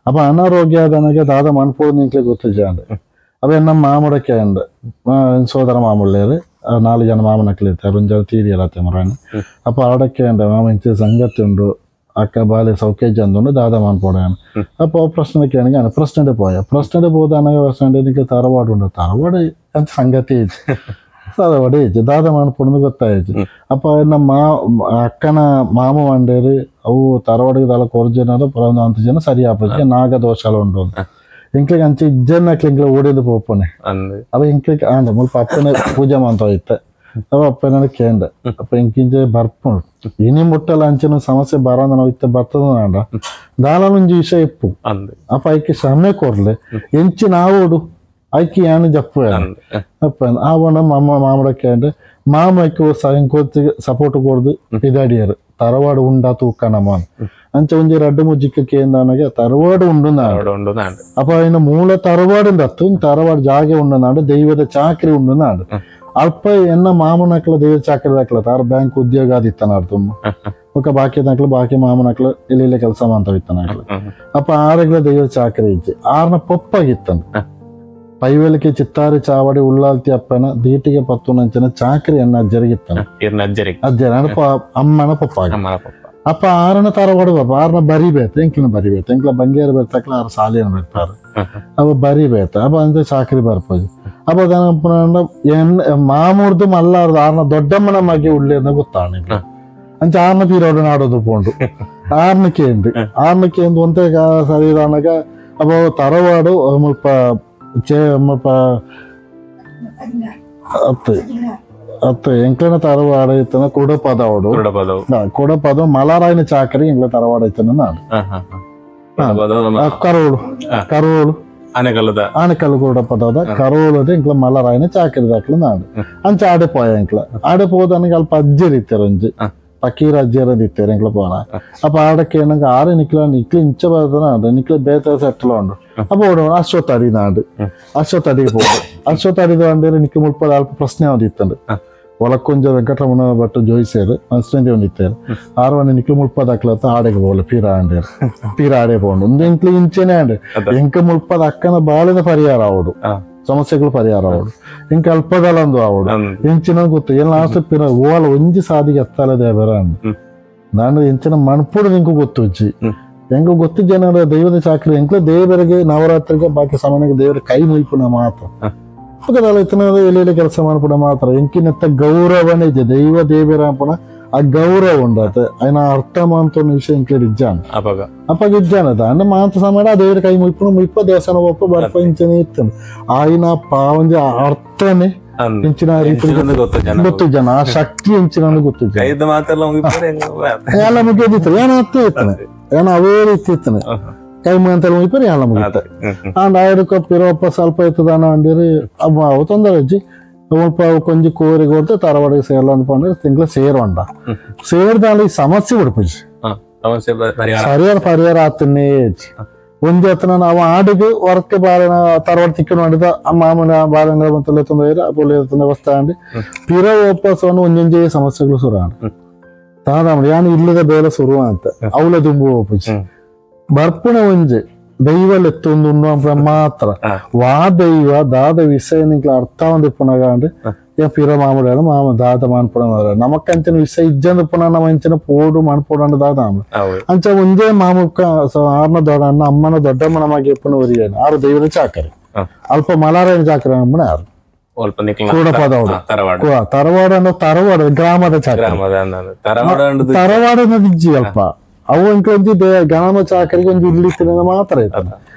ಅಪ್ಪ ಅನಾರೋಗ್ಯ ಆದನಗ ದಾದ ಮನ್ಪೋದು ನಿಂಕ್ಲೆ ಗೊತ್ತಿಜಾಂಡು ಅವ ಎನ್ನ ಮಾಮಡಕ್ಕೆ ಅಂಡು ಸೋದರ ಮಾಮುಳ್ಳೇರು 4 ಜನ ಮಾಮನಕ್ಲಿರ್ತಾರೆ ಒಂಜಾರು ತೀರಿ ಎಲ್ಲತ್ತೆ ಮರಾಣಿ ಅಪ್ಪ ಆಡಕ್ಕೆ ಅಂಡ ಮಾಮ ಇಂಚೆ ಸಂಗತಿ ಉಂಡು ಅಕ್ಕ ಬಾಲೆ ಸೌಕೇಜ್ ಅಂದುಂಡು ದಾದ ಮಾನ್ಪೋಡಾನು ಅಪ್ಪ ಪ್ರಶ್ನೆ ಕೇಳಿಗೆ ಪ್ರಶ್ನೆ പോതാനക പ്രശ്നം എനിക്ക് തറവാടുണ്ട് തറവാട് സംഗതി തറവാട് ದಾದ ಮಾನ್ಪೋಡು ಗೊತ್ತಾಯ್ತು ಅಪ್ಪ ನಮ್ಮ ಅಕ್ಕನ ಮಾಮ ಮಂಡೇರು ಅವು ತರವಾಡಿಗೆ ದಾಲ ಕೊರ್ಜನ ಪರೊಂದು 10 ಜನ ಸರಿ ಆಪಕ್ಕೆ ನಾಗ ದೋಷಾಲು ಉಂಡು ಇಂಕ್ಲಿಗೆ ಅಂಚೆ ಇಜ್ಜನ್ನಕ್ಕೆ ಇಂಕ್ಲೆ ಓಡಿದು ಪೋಪನೆ ಅವ ಇಂಕ್ಲಿಗೆ ಆಂಡ ಮುಲ್ಪ ಅಪ್ಪನ ಪೂಜೆ ಮಾಡ್ತಾ ಇತ್ತೆ ಅವ ಅಪ್ಪನ ಕೇಂಡ ಅಪ್ಪ ಇಂಕಿಂಚೆ ಬರ್ಪುಂಡು ಇನಿ ಮುಟ್ಟಲ ಅಂಚೆನ ಸಮಸ್ಯೆ ಬರಂದ ನಾವು ಇತ್ತೆ ಬರ್ತದ ನಾಂಡ ದಾಲೊಂಜಿ ವಿಷಯ ಇಪ್ಪು ಅಪ್ಪ ಐಕೆ ಶ್ರಮೆ ಕೊರ್ಲೆ ಎಂಚಿ ನಾವೋಡು ಐಕಿ ಯಾನು ಜಪ್ಪು ಅಪ್ಪ ಆವಣ ಮಾಮಡಕ್ಕೆ ಅಂಡ್ ಮಾಮಕ್ಕೆ ಸಂಕೋತಿಗೆ ಸಪೋರ್ಟ್ ಕೊಡ್ದು ಇದಾಡಿಯಾರು ತರವಾಡು ಉಂಡಾ ತೂಕನಮ ಅಂಚೆ ಒಂಜಿ ರಡ್ಡು ಮುಜ್ಜಿಕ್ಕೆ ಏನಗೆ ತರವಾಡು ಉಂಡು ಅಪ್ಪ ಇನ್ನು ಮೂಲ ತರವಾಡು ದತ್ತು ತರವಾಡು ಜಾಗೆ ಉಂಡು ದೈವದ ಚಾಕ್ರಿ ಉಂಡು ನಾಡು ಅಲ್ಪ ಎನ್ನ ಮಾಮನಕ್ಲ ದೈವದ ಚಾಕ್ರಿ ಹಾಕ್ಲ ತಾರ ಬ್ಯಾಂಕ್ ಉದ್ಯೋಗ ಆದಿತ್ತನಾಡು ತುಂಬ ఒక ಬಾಕಿ ಮಾಮನಕ್ಲು ಇಲ್ಲಿ ಕೆಲಸ ಮಾಡ್ತಾವಿತ್ತನಾಗ್ಲು ಅಪ್ಪ ಆರೆಗ್ಲ ದೈವದ ಚಾಕ್ರಿ ಇಜ್ಜಿ ಆರ್ನ ಪೊಪ್ಪಾಗಿತ್ತನು ಪೈವೆಲಿಕೆ ಚಿತ್ತಾರಿ ಚಾವಡಿ ಉಳ್ಳಾಲ್ತಿ ಅಪ್ಪನ ದೀಟಿಗೆ 10 ನಂಚಿನ ಚಾಕ್ರಿ ಎನ್ನ ಅಜ್ಜರಿಗಿತ್ತನು ಅಜ್ಜರ ಅಮ್ಮನ ಪಪ್ಪಾಗ ಅಪ್ಪ ಆರನ ತರವಾಡು ಬಾಪ ಆರ್ನ ಬರಿಬೇತ ಎಂಕ್ಲಿನ ಬರಿಬೇತ ಎಂಕ್ಲ ಬಂಗೇರು ಬೆರ್ತಕ್ಲ ಆರು ಸಾಲಿನ ಬೆರ್ತಾರೆ ಅವ ಬರಿಬೇತ ಅಪ್ಪ ಅಂತ ಚಾಕ್ರಿ ಬರ್ಪೋಜಿ ಅಪ್ಪ ಮಾಮೂರ್ದು ಮಲ್ಲಾರ್ದು ಆರ್ನ ದೊಡ್ಡಮ್ಮನ ಮಗೆ ಉಳ್ಳಿ ಅಂತ ಗೊತ್ತಾಣ ಅಂಚ ಆರ್ನ ಪೀರೋಡು ನಾಡೋದು ಪೋಂಡು ಆರ್ನಕ್ಕೆ ಒಂದೇ ಸರಿದಾನಾಗ ಅಪ್ಪ ತರವಾಡು ಮುಲ್ಪ ಅತ್ತು ಎಂಕ್ಲನ ತರವಾಡ ಇತ್ತನ ಕುಡಪದವಡು ಕುಡಪದ ಮಲಾರಾಯನ ಚಾಕರಿ ಎಂಕ್ಲ ತರವಾಡ ಇತ್ತನ ನಾಡು ಕರೋಳು ಆನೆಕಲ್ಲು ಕುಡಪದದ ಕರೋಳು ಎಂಕ್ಲ ಮಲಾರಾಯನ ಚಾಕರಿ ದಾಕ್ಲ ನಾಡು ಅಂಚ ಆಡೆ ಪೋಯ ಎಂಕ್ಲ ಆಡೆ ಹೋದನಿಗೆ ಅಲ್ಪ ಅಜ್ಜರಿತ್ತಾರೆ ಒಂಜಿ ಪಕೀರ ಅಜ್ಜರದ್ ಇತ್ತೇರು ಎಂಕ್ಲ ಪೋನ ಅಪ್ಪ ಆಡಕ್ಕೆ ಏನಂಗ ಆರೆ ನಿಕ್ಲ ಇಂಚ ಬರ್ತದ ನಿಕ್ಲ ಬೇತ ಸೆಟ್ಲ ಉಂಡು ಅಪ್ಪ ಓಡೋಣ ಅಶ್ವತ್ತಡಿಗೆ ಹೋಗುದು ಅಶ್ವತ್ತಡಿದು ಅಂದ್ರೆ ನಿಕ್ಲ ಮುಲ್ಪದ ಅಲ್ಪ ಪ್ರಶ್ನೆ ಯಾವ್ದಿತ್ತಂಡು ಒಳಕೊಂಜ ವೆಂಕಟರಮಣ ಭಟ್ ಜೋಯಿಸೇರು ಮನ್ಸಂಜೆ ಒಂದಿತ್ತೇರು ಆರವನ್ನ ನಿಕ್ಲ ಮುಲ್ಪದ ಅಕ್ಲತ್ತ ಆಡೆಗೆ ಬೋಲು ಪೀರ ಆಡೆ ಪೋಂಡು ಒಂದು ಎಂಕ್ಲ ಇಂಚೆನೆ ಅಂಡ್ ಎಂಕ ಮುಲ್ಪದ ಅಕ್ಕನ ಬಾಳಿನ ಪರಿಹಾರ ಆವಡು ಸಮಸ್ಯೆಗಳು ಪರಿಹಾರ ಆವಡು ಇಂಕ ಅಲ್ಪದಲ್ಲೊಂದು ಆವಡು ಎಂಚಿನ ಗೊತ್ತು ಎಲ್ಲ ಲಾಸ್ಟ್ ಪಿರ ಓಲ ಒಂಜಿ ಸಾದಿಗೆ ಎತ್ತಲದೇ ಬೇರೆ ಅಂಡು ನಾನು ಎಂಚಿನ ಮಣ್ಪುಡು ನಿಂಕು ಗೊತ್ತು ಉಜ್ಜಿ ಹೆಂಗ ಗೊತ್ತು ಜನರ ದೈವದ ಚಾಕ್ರಿ ಎಂಕ್ಲ ದೇವರಿಗೆ ನವರಾತ್ರಿಗೆ ಬಾಕಿ ಸಮಯಕ್ಕೆ ದೇವರ ಕೈ ಮುಯ್ಪುನ ಮಾತ್ರ ಎಲ್ಲಿ ಕೆಲಸ ಮಾಡ್ಪುಣ ಮಾತ್ರ ಎಂಕಿನತ್ತ ಗೌರವನೇ ಇದೆ ದೈವ ದೇವರ ಪುಣ ಆ ಗೌರವ ಉಂಡಾತ ಅಯ್ನ ಅರ್ಥ ಅಂತ ವಿಷಯ ಎಂಕ್ಲೇಡ್ ಇಜ್ಜಾನ ಅಪ್ಪಾಗ ಇಜ್ಜಾನದ ಅಂಡ ಮಾತ್ರ ಸಮಯ ದೇವರ ಕೈ ಮುಯ್ಪ ದೇವಸ್ಥಾನ ಒಪ್ಪ ಬರ್ಪ ಇಂಚನೆ ಇತ್ತನು ಆಯ್ನ ಪಾವಂಜಿ ಅರ್ಥನೇ ಇಂಚಿನ ರೀತಿ ಗೊತ್ತು ಜನ ಆ ಶಕ್ತಿ ಇಂಚಿನ ಗೊತ್ತು ಎಲ್ಲ ಮುಗಿದಿತ್ತು ಏನ ಅರ್ಥ ಇತ್ತಾನೆ ಏನ ಅವೇ ರೀತಿ ಇತ್ತಾನೆ ಕೈ ಮಂತಲ್ಲಿ ಮುಗಿಪರಿ ಎಲ್ಲ ಮುಗಿತ ಅಂಡ್ ಆಯ್ರಕ್ಕ ಪಿರೋಪ್ಪ ಸ್ವಲ್ಪ ಇತ್ತದಾನ ಅಂದಿರಿ ಅವು ತೊಂದರೆ ಅಜ್ಜಿ ಸ್ವಲ್ಪ ಕೊಂಚ ಕೋರಿ ಕೊಡ್ತು ತರವಾಡಿಗೆ ಸೇರಲ್ಲ ಅಂದ್ಕೊಂಡ್ರೆ ತಿಂಗಳ ಸೇರೋಂಡ ಸೇರ್ದಾಲ ಈ ಸಮಸ್ಯೆ ಬಿಡ್ಪುಜಿ ಸರಿಯಾದ ಪರಿಹಾರ ಆತನ್ನೇ ಒಂದ್ ಹತ್ರ ನಾವು ಆಡಿಗೆ ಹೊರಕ್ಕೆ ಬಾಳಿನ ತರವಾಡ ತಿಕ್ಕಿ ಮಾಡಿದ ಮಾಮೂಲಿ ಬಾಳೆಗಳ ಬಂತಲ್ಲ ತೊಂದರೆ ಪೊಲೀಸ್ ವ್ಯವಸ್ಥೆ ಅಂಡಿ ಪಿರ ವಾಪಸ್ಸನ್ನು ಒಂದೊಂದೇ ಸಮಸ್ಯೆಗಳು ಶುರು ಆಡ ತಾನ ಯಾನು ಇಲ್ಲದ ಬೇಲೆ ಶುರು ಅಂತ ಅವಳ ದುಂಬು ಒಪ್ಪುಜಿ ಬರ್ಪುಣ ಒಂಜೆ ದೈವ ಲೆತ್ತೊಂದು ಮಾತ್ರ ವಾ ದೈವ ದಾದ ವಿಷಯ ನಿಂಕ್ಲ ಅರ್ಥ ಒಂದು ಪುನಗಾಂಡ್ ಪಿರ ಮಾಮೂಡ ಮಾಮ ದಾದ ಮಾನ್ಪುಣ ನಮಕ್ಕಂಚಿನ ವಿಷಯ ಇಜ್ಜಂದು ಪುನಃ ನಮ್ಮ ಅಂಚಿನ ಪೋಡು ಮಾನ್ಪುಡ ದಾದ ಅಂಚ ಒಂದೇ ಮಾಮಕ್ಕ ಆರ್ನ ದೊಡ್ಡ ಅನ್ನ ಅಮ್ಮನ ದೊಡ್ಡಮ್ಮನ ಮಗೆ ಪುನಃ ಒರಿಯೇನು ಆರು ದೈವದ ಚಾಕರಿ ಅಲ್ಪ ಮಲಾರಾಯಣ ಚಾಕರಿ ಅಮ್ಮನ ಯಾರು ತರವಾಡ ತರವಾಡ ಗ್ರಾಮದ ಚಾಕರಿ ತರವಾಡ ಇಜ್ಜಿ ಅಲ್ಪ ಅವು ಒಂಜಿ ಗ್ರಾಮ ಚಾಕರಿಗೆ ಒಂಜಿ ಇಲ್ಲಿ ಮಾತ್ರ ಇರ್ತಾನೆ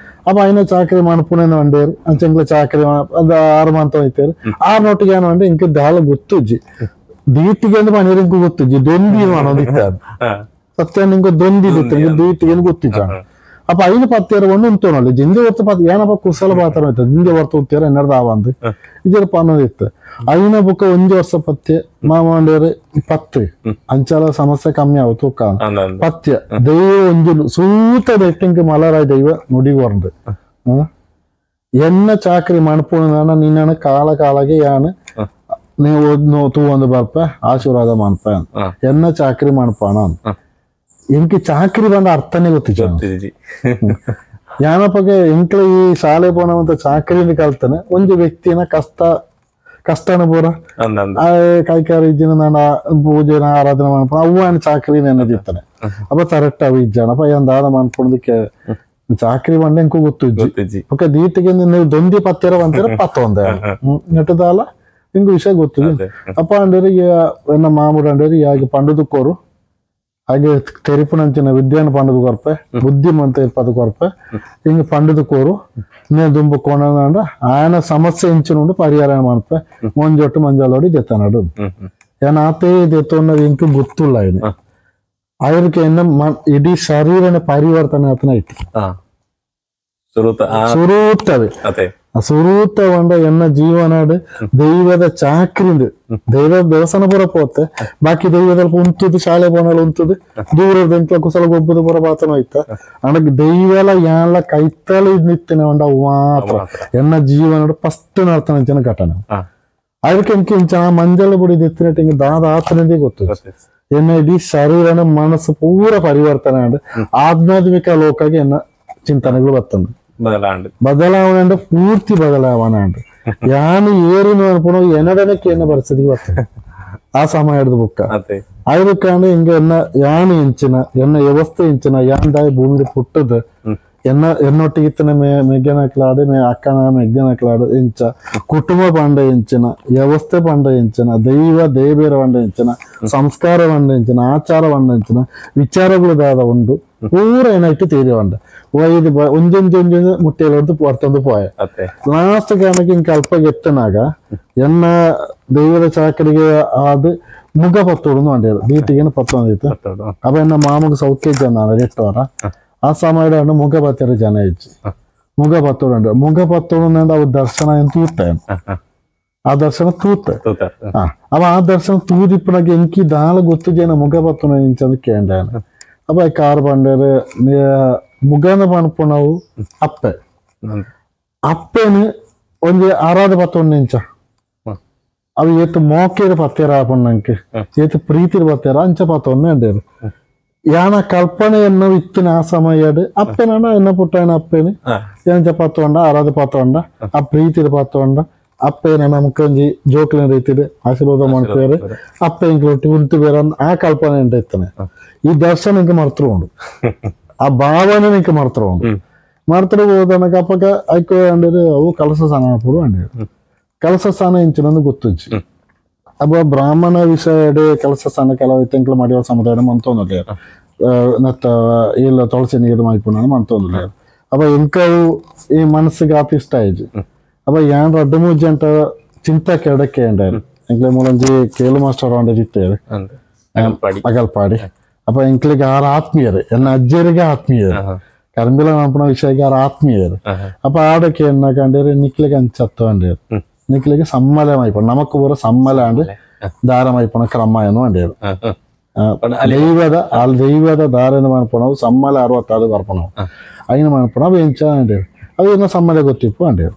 ಅಪ್ಪ ಐನ ಚಾಕರಿ ಮಾಡ್ಪುಣೇನು ಅಂಡೇರು ಅಂಚೆಂಗ್ಲ ಚಾಕರಿ ಅದು 6 ಮಂತ್ ಹೋಯ್ತೇರು 6 ನೋಟಿಗೆ ಏನು ಅಂಡೆ ಇಂಕ ದಾಲ ಗೊತ್ತುಜ್ಜಿ ದೀಟಿಗೆ ಅಂದ್ರೆ ಮನೆಯವ್ರು ಇಂಕ ಗೊತ್ತುಜ್ಜಿ ದೊಂದಿ ಮಾಡೋದಿತ್ತ ಸತ್ಯ ನಿಂಗೆ ದೊಂದಿ ದೀಟಿಗೆ ಗೊತ್ತಿದ್ದ ಅಪ್ಪ ಐನ ಪತ್ತೇರು ಒಂದು ಉಂಟೋನಲ್ಲಿ ಜಿಂದೆ ಹೊತ್ತು ಪತ್ ಏನಪ್ಪ ಕುಸಲ ಪಾತ್ರ ಹೋಯ್ತದೆ ಜಿಂದೆ ಹೊರ್ತು ಹೋಗ್ತೀರ ಎನ್ನಡ್ದು ಆವಂದು ಇದರ ಅನ್ನೋದಿತ್ತು ಐನ ಬುಕ್ಕ 1 ವರ್ಷ ಪತ್ಯ ಮಾಮಾಂಡೇರು 10 ಅಂಚಾಲ ಸಮಸ್ಯೆ ಕಮ್ಮಿ ಆವು ತೂಕ ಪತ್ಯ ದೈವ ಒಂದು ಸೂತ ಬೆಟ್ಟಿಂಗ್ ಮಲರಾಯ ದೈವ ನುಡಿ ಹೊರದು ಎನ್ನ ಚಾಕರಿ ಮಾಡ್ಪೋಣ ನಿನ್ನ ಕಾಲ ಕಾಲಗೆ ಯಾನು ನೀವು ತೂ ಒಂದು ಬರ್ಪ ಆಶೀರ್ವಾದ ಮಾಡ್ಪ ಎನ್ನ ಚಾಕರಿ ಮಾಡ್ಪಾಣ ಇಂಕಿ ಚಾಕರಿ ಬಂದ ಅರ್ಥನೇ ಗೊತ್ತಿಜ್ಜಿ ಯಾನಪ್ಪಗೆ ಇಂಕ್ಲ ಈ ಶಾಲೆ ಪೋಣವಂತ ಚಾಕರಿನ ಕಲ್ತಾನೆ ಒಂದು ವ್ಯಕ್ತಿನ ಕಷ್ಟನ ಪೂರ ಕೈಕಾರ ಇಜ್ಜಿನ ನಾನು ಪೂಜೆನ ಆರಾಧನೆ ಮಾಡ್ಕೊಂಡು ಅವ್ವನ ಚಾಕರಿ ನೆನದಿತ್ತಾನೆ ಅಪ್ಪ ತರಟ್ಟ ಅವ ಇಜ್ಜಾನ ಅಪ್ಪ ಏನ್ ದಾನ ಮಾಡ್ಕೊಂಡದಕ್ಕೆ ಚಾಕರಿ ಬಂಡೆ ಇಂಕೂ ಗೊತ್ತಿಜ್ಜಿ ಓಕೆ ದೀಟಿಗೆ ನೀವು ದೊಂದಿ ಪತ್ತಿರ ಬಂತೀರ ಪತ್ತೊಂದೆ ನೆಟ್ಟದಾಲ ಇಂಗು ವಿಷಯ ಗೊತ್ತಿಲ್ಲ ಅಪ್ಪ ಅಂಡೇರಿ ಎನ್ನ ಮಾಮೂರು ಅಂಡೇರಿ ಯಾಕೆ ಪಂಡದಕ್ಕೋರು ಹಾಗೆ ತೆರಿಪುನಂಚಿನ ವಿದ್ಯಾನ ಪಂಡದ ಕೊರಪೆ ಬುದ್ಧಿಮಂತ ಇರ್ಪದ ಕೊರಪೆ ಹಿಂಗೆ ಪಂಡದ ಕೋರು ನೇ ದುಂಬ ಕೋಣ ಆಯನ ಸಮಸ್ಯೆ ಇಂಚಿನುಂಡು ಪರಿಹಾರ ಮಾಡ್ಪೆ ಮುಂಜೊಟ್ಟು ಮಂಜಾಲೋಡಿ ದೆತ್ತನಡು ಏನ್ ಆತೇ ದೆತ್ತೋನ್ನದು ಇಂಕ ಗೊತ್ತಿಲ್ಲ ಇದು ಅವ್ರಿಗೆ ಇಡೀ ಶರೀರನ ಪರಿವರ್ತನೆ ಆತನ ಇಟ್ಟು ಸುರೂತವೆ ಸುರೂತ ಒಂಡ ಎನ್ನ ಜೀವನಾಡು ದೈವದ ಚಾಕ್ರಿಂದು ದೈವ ದೇವಸ್ಥಾನ ಪುರ ಪೋತೆ ಬಾಕಿ ದೈವದಲ್ಲಿ ಉಂಟುದು ಶಾಲೆ ಪೋನಲ್ಲ ಉಂಟುದು ದೂರದ ಎಂಟ್ಲ ಕುಸಲ ಗೊಬ್ಬದ ಪುರ ಪಾತನ ಹೋಯ್ತ ಅನಕ್ ದೈವಲ ಯಾನ್ಲ ಕೈತಲ ನಿತ್ತಿನ ಒಂಡ ಮಾತ್ರ ಎನ್ನ ಜೀವನಾಡು ಫಸ್ಟ್ ನರ್ತನ ಘಟನೆ ಅದಕ್ಕೆ ಎಂಕಿ ಇಂಚ ಮಂಜಳ ಬುಡಿ ದೆತ್ತಿನ ಹಿಂಗೆ ದಾದ ಆತನದೇ ಗೊತ್ತು ಎನ್ನ ಇಡೀ ಶರೀರನ ಮನಸ್ಸು ಪೂರ ಪರಿವರ್ತನೆ ಆಂಡು ಆಧ್ಯಾತ್ಮಿಕ ಲೋಕಗೆ ಎನ್ನ ಚಿಂತನೆಗಳು ಬರ್ತಂದು ಬದಲಾವಣೆ ಅಂದ್ರೆ ಪೂರ್ತಿ ಬದಲಾವಣೆ ಅಂಡ್ ಯಾನು ಏರಿನ ಅನ್ಪೋ ಎನ್ನಡನಕ್ಕೆ ಎನ್ನ ಪರಿಸ್ಥಿತಿಗೆ ಬರ್ತದೆ ಆ ಸಮಯ ಹಿಡಿದು ಬುಕ್ಕ ಅದಕ್ಕಾಂಡ್ ಹಿಂಗ ಎನ್ನ ಯಾನು ಇಂಚಿನ ಎನ್ನ ವ್ಯವಸ್ಥೆ ಇಂಚಿನ ಯಾಂದಾಯ ಭೂಮಿ ಪುಟ್ಟದ ಎನ್ನೊಟ್ಟಿಗೆ ಇತ್ತನ ಮೆಗ್ಗನಕ್ಲಾಡು ಅಕ್ಕನ ಮೆಗ್ಗನಕ್ಲಾಡು ಇಂಚ ಕುಟುಂಬ ಪಂಡ ಇಂಚಿನ ವ್ಯವಸ್ಥೆ ಪಂಡ ಇಂಚಿನ ದೈವ ದೇವೇರ ಪಂಡ ಇಂಚಿನ ಸಂಸ್ಕಾರ ಪಂಡ ಇಂಚಿನ ಆಚಾರ ಪಂಡ ಇಂಚಿನ ವಿಚಾರಗಳು ದಾದ ಉಂಡು ಪೂರ ಏನಾಯ್ತು ತೀರಿ ಪಂಡ ಇದು ಒಂದೊಂದು ಮುಟ್ಟಿಯಲ್ಲೊಂದು ಹೊರ್ತೊಂದು ಪೋಯ ಲಾಸ್ಟ್ ಕಾರಣಕ್ಕೆ ಹಿಂಗೆ ಅಲ್ಪ ಗೆತ್ತನಾಗ ಎನ್ನ ದೈವದ ಚಾಕರಿಗೆ ಆದ ಮುಗ ಪತ್ತೋಡು ಅಂಡೇರು ದೀಟಿಗೆ ಪತ್ತೊಂದಿತ್ತು ಅವ ಎನ್ನ ಮಾಮಗ ಸೌಖ್ಯ ಜನ ಎಟ್ಟವರ ಆ ಸಮಯದ ಮುಗ ಪತ್ತಿರ ಜನ ಹೆಚ್ಚು ಮುಗ ಪತ್ತೋಡು ಮುಗ ಪತ್ತೋಡು ಅವ್ ದರ್ಶನ ಏನು ತೂತ ಆ ದರ್ಶನ ತೂತ ಅವ ಆ ದರ್ಶನ ತೂದಿಪ್ಪನಾಗ ಎಂಕಿ ದಾಳ ಗೊತ್ತು ಜನ ಮುಗ ಪತ್ತೋಣ ಇಂಚಂದು ಕೇಂಡ ಅವ ಕಾರ್ ಬಂಡೇರು ಮುಗನ ಪಣಪುಣವು ಅಪ್ಪೆನು ಒಂದು ಆರಾಧ ಪತ್ತೊಂದು ಇಂಚ ಅವು ಏತು ಮೋಕೆದ ಪತ್ತೇರ ಪಣ್ಣಂಕೆ ಏತು ಪ್ರೀತಿರ ಪತ್ತೇರ ಅಂಚ ಪತ್ತೊಂದು ಅಂಡೇರು ಯಾನ ಕಲ್ಪನೆಯನ್ನು ಇತ್ತಿನ ಆ ಸಮಯಡ್ ಅಪ್ಪೆನ ಎನ್ನ ಪುಟ್ಟನ ಅಪ್ಪೇನು ಎಂಚ ಪತ್ತೊಂಡ ಆರಾಧ ಪತ್ತೊಂಡ ಆ ಪ್ರೀತಿರ ಪತ್ತೊಂಡ ಅಪ್ಪೇನ ನಮ್ಕೊಂಜಿ ಜೋಕ್ಲಿನ ರೀತಿದೆ ಆಶೀರ್ವಾದ ಮಾಡ್ತೇವೆ ಅಪ್ಪ ಇಂಕ್ಲೊಟ್ಟಿ ಉಂಟು ಬೇರೆ ಆ ಕಲ್ಪನೆ ಎಂಟ ಇತ್ತಾನೆ ಈ ದರ್ಶನ ಇಂಕ ಮರ್ತರು ಉಂಡು ಆ ಭಾವನೆ ನಿಂಕ ಮರ್ತರು ಉಂಡು ಮರ್ತರು ಹೋದನಕ ಅಪ್ಪಗ ಐಕೋ ಅಂಡೇರು ಅವು ಕಲಸ ಸ್ನಾನ ಪೂರು ಅಂಡೇರು ಕಲಸ ಸ್ನಾನ ಇಂಚಿನೊಂದು ಗೊತ್ತುಜ್ಜಿ ಅಬ್ಬ ಬ್ರಾಹ್ಮಣ ವಿಷಯ ಕಲಸ ಸ್ನಾನ ಕೆಲವು ತೆಂಕ್ಲು ಮಾಡಿವ ಸಮುದಾಯ ಮಂತೊಂದಿಲ್ಲ ನತ್ತ ಇಲ್ಲ ತುಳಸಿ ನೀರು ಮೈಪುನ ಮಂತೊಂದಿಲ್ಲ ಅಬ್ಬ ಎಂಕವು ಈ ಮನಸ್ಸಿಗೆ ಆತ ಇಷ್ಟ ಆಯ್ತು ಅಬ್ಬ ಯಾನ್ ರಡ್ಡು ಮೂಜಿ ಅಂತ ಚಿಂತ ಕೆಡಕ್ಕೆ ಅಂಡೇರು ಎಂಕ್ಲೆ ಮೂಲಂಜಿ ಕೇಲು ಮಾಸ್ಟರ್ ಅಂಡೇರು ಇತ್ತೇರು ಅಗಲ್ಪಾಡಿ ಅಪ್ಪ ಎಂಕ್ಲಿಗೆ ಆರು ಆತ್ಮೀಯರು ಎನ್ನ ಅಜ್ಜರಿಗೆ ಆತ್ಮೀಯರು ಕರಂಬಿಲ ನಮ್ಮನ ವಿಷಯಕ್ಕೆ ಆರು ಆತ್ಮೀಯರು ಅಪ್ಪ ಆಡಕ್ಕೆ ಎನ್ನ ಕಂಡೇರು ನಿಕ್ಲಿಗೆ ಅಂಚತ್ತು ಅಂಡೇರು ನಿಕ್ಲಿಗೆ ಸಮ್ಮಲ ಮೈಪಣ ನಮಕ್ ಪೂರ ಸಮ್ಮಲ ಅಂಡ್ ದಾರ ಮೈಪಣ ಕ್ರಮ ಏನು ಅಂಡೇರು ದೈವದ ದಾರನ ಮನ್ಪಣವು ಸಮ್ಮಲ 66 ಬರ್ಪಣವು ಐನ ಮನ್ಪಣವು ಎಂಚ ಅಂಡೇರು ಅದು ಏನೋ ಸಮ್ಮಲ ಗೊತ್ತಿಪ್ಪು ಅಂಡೇರು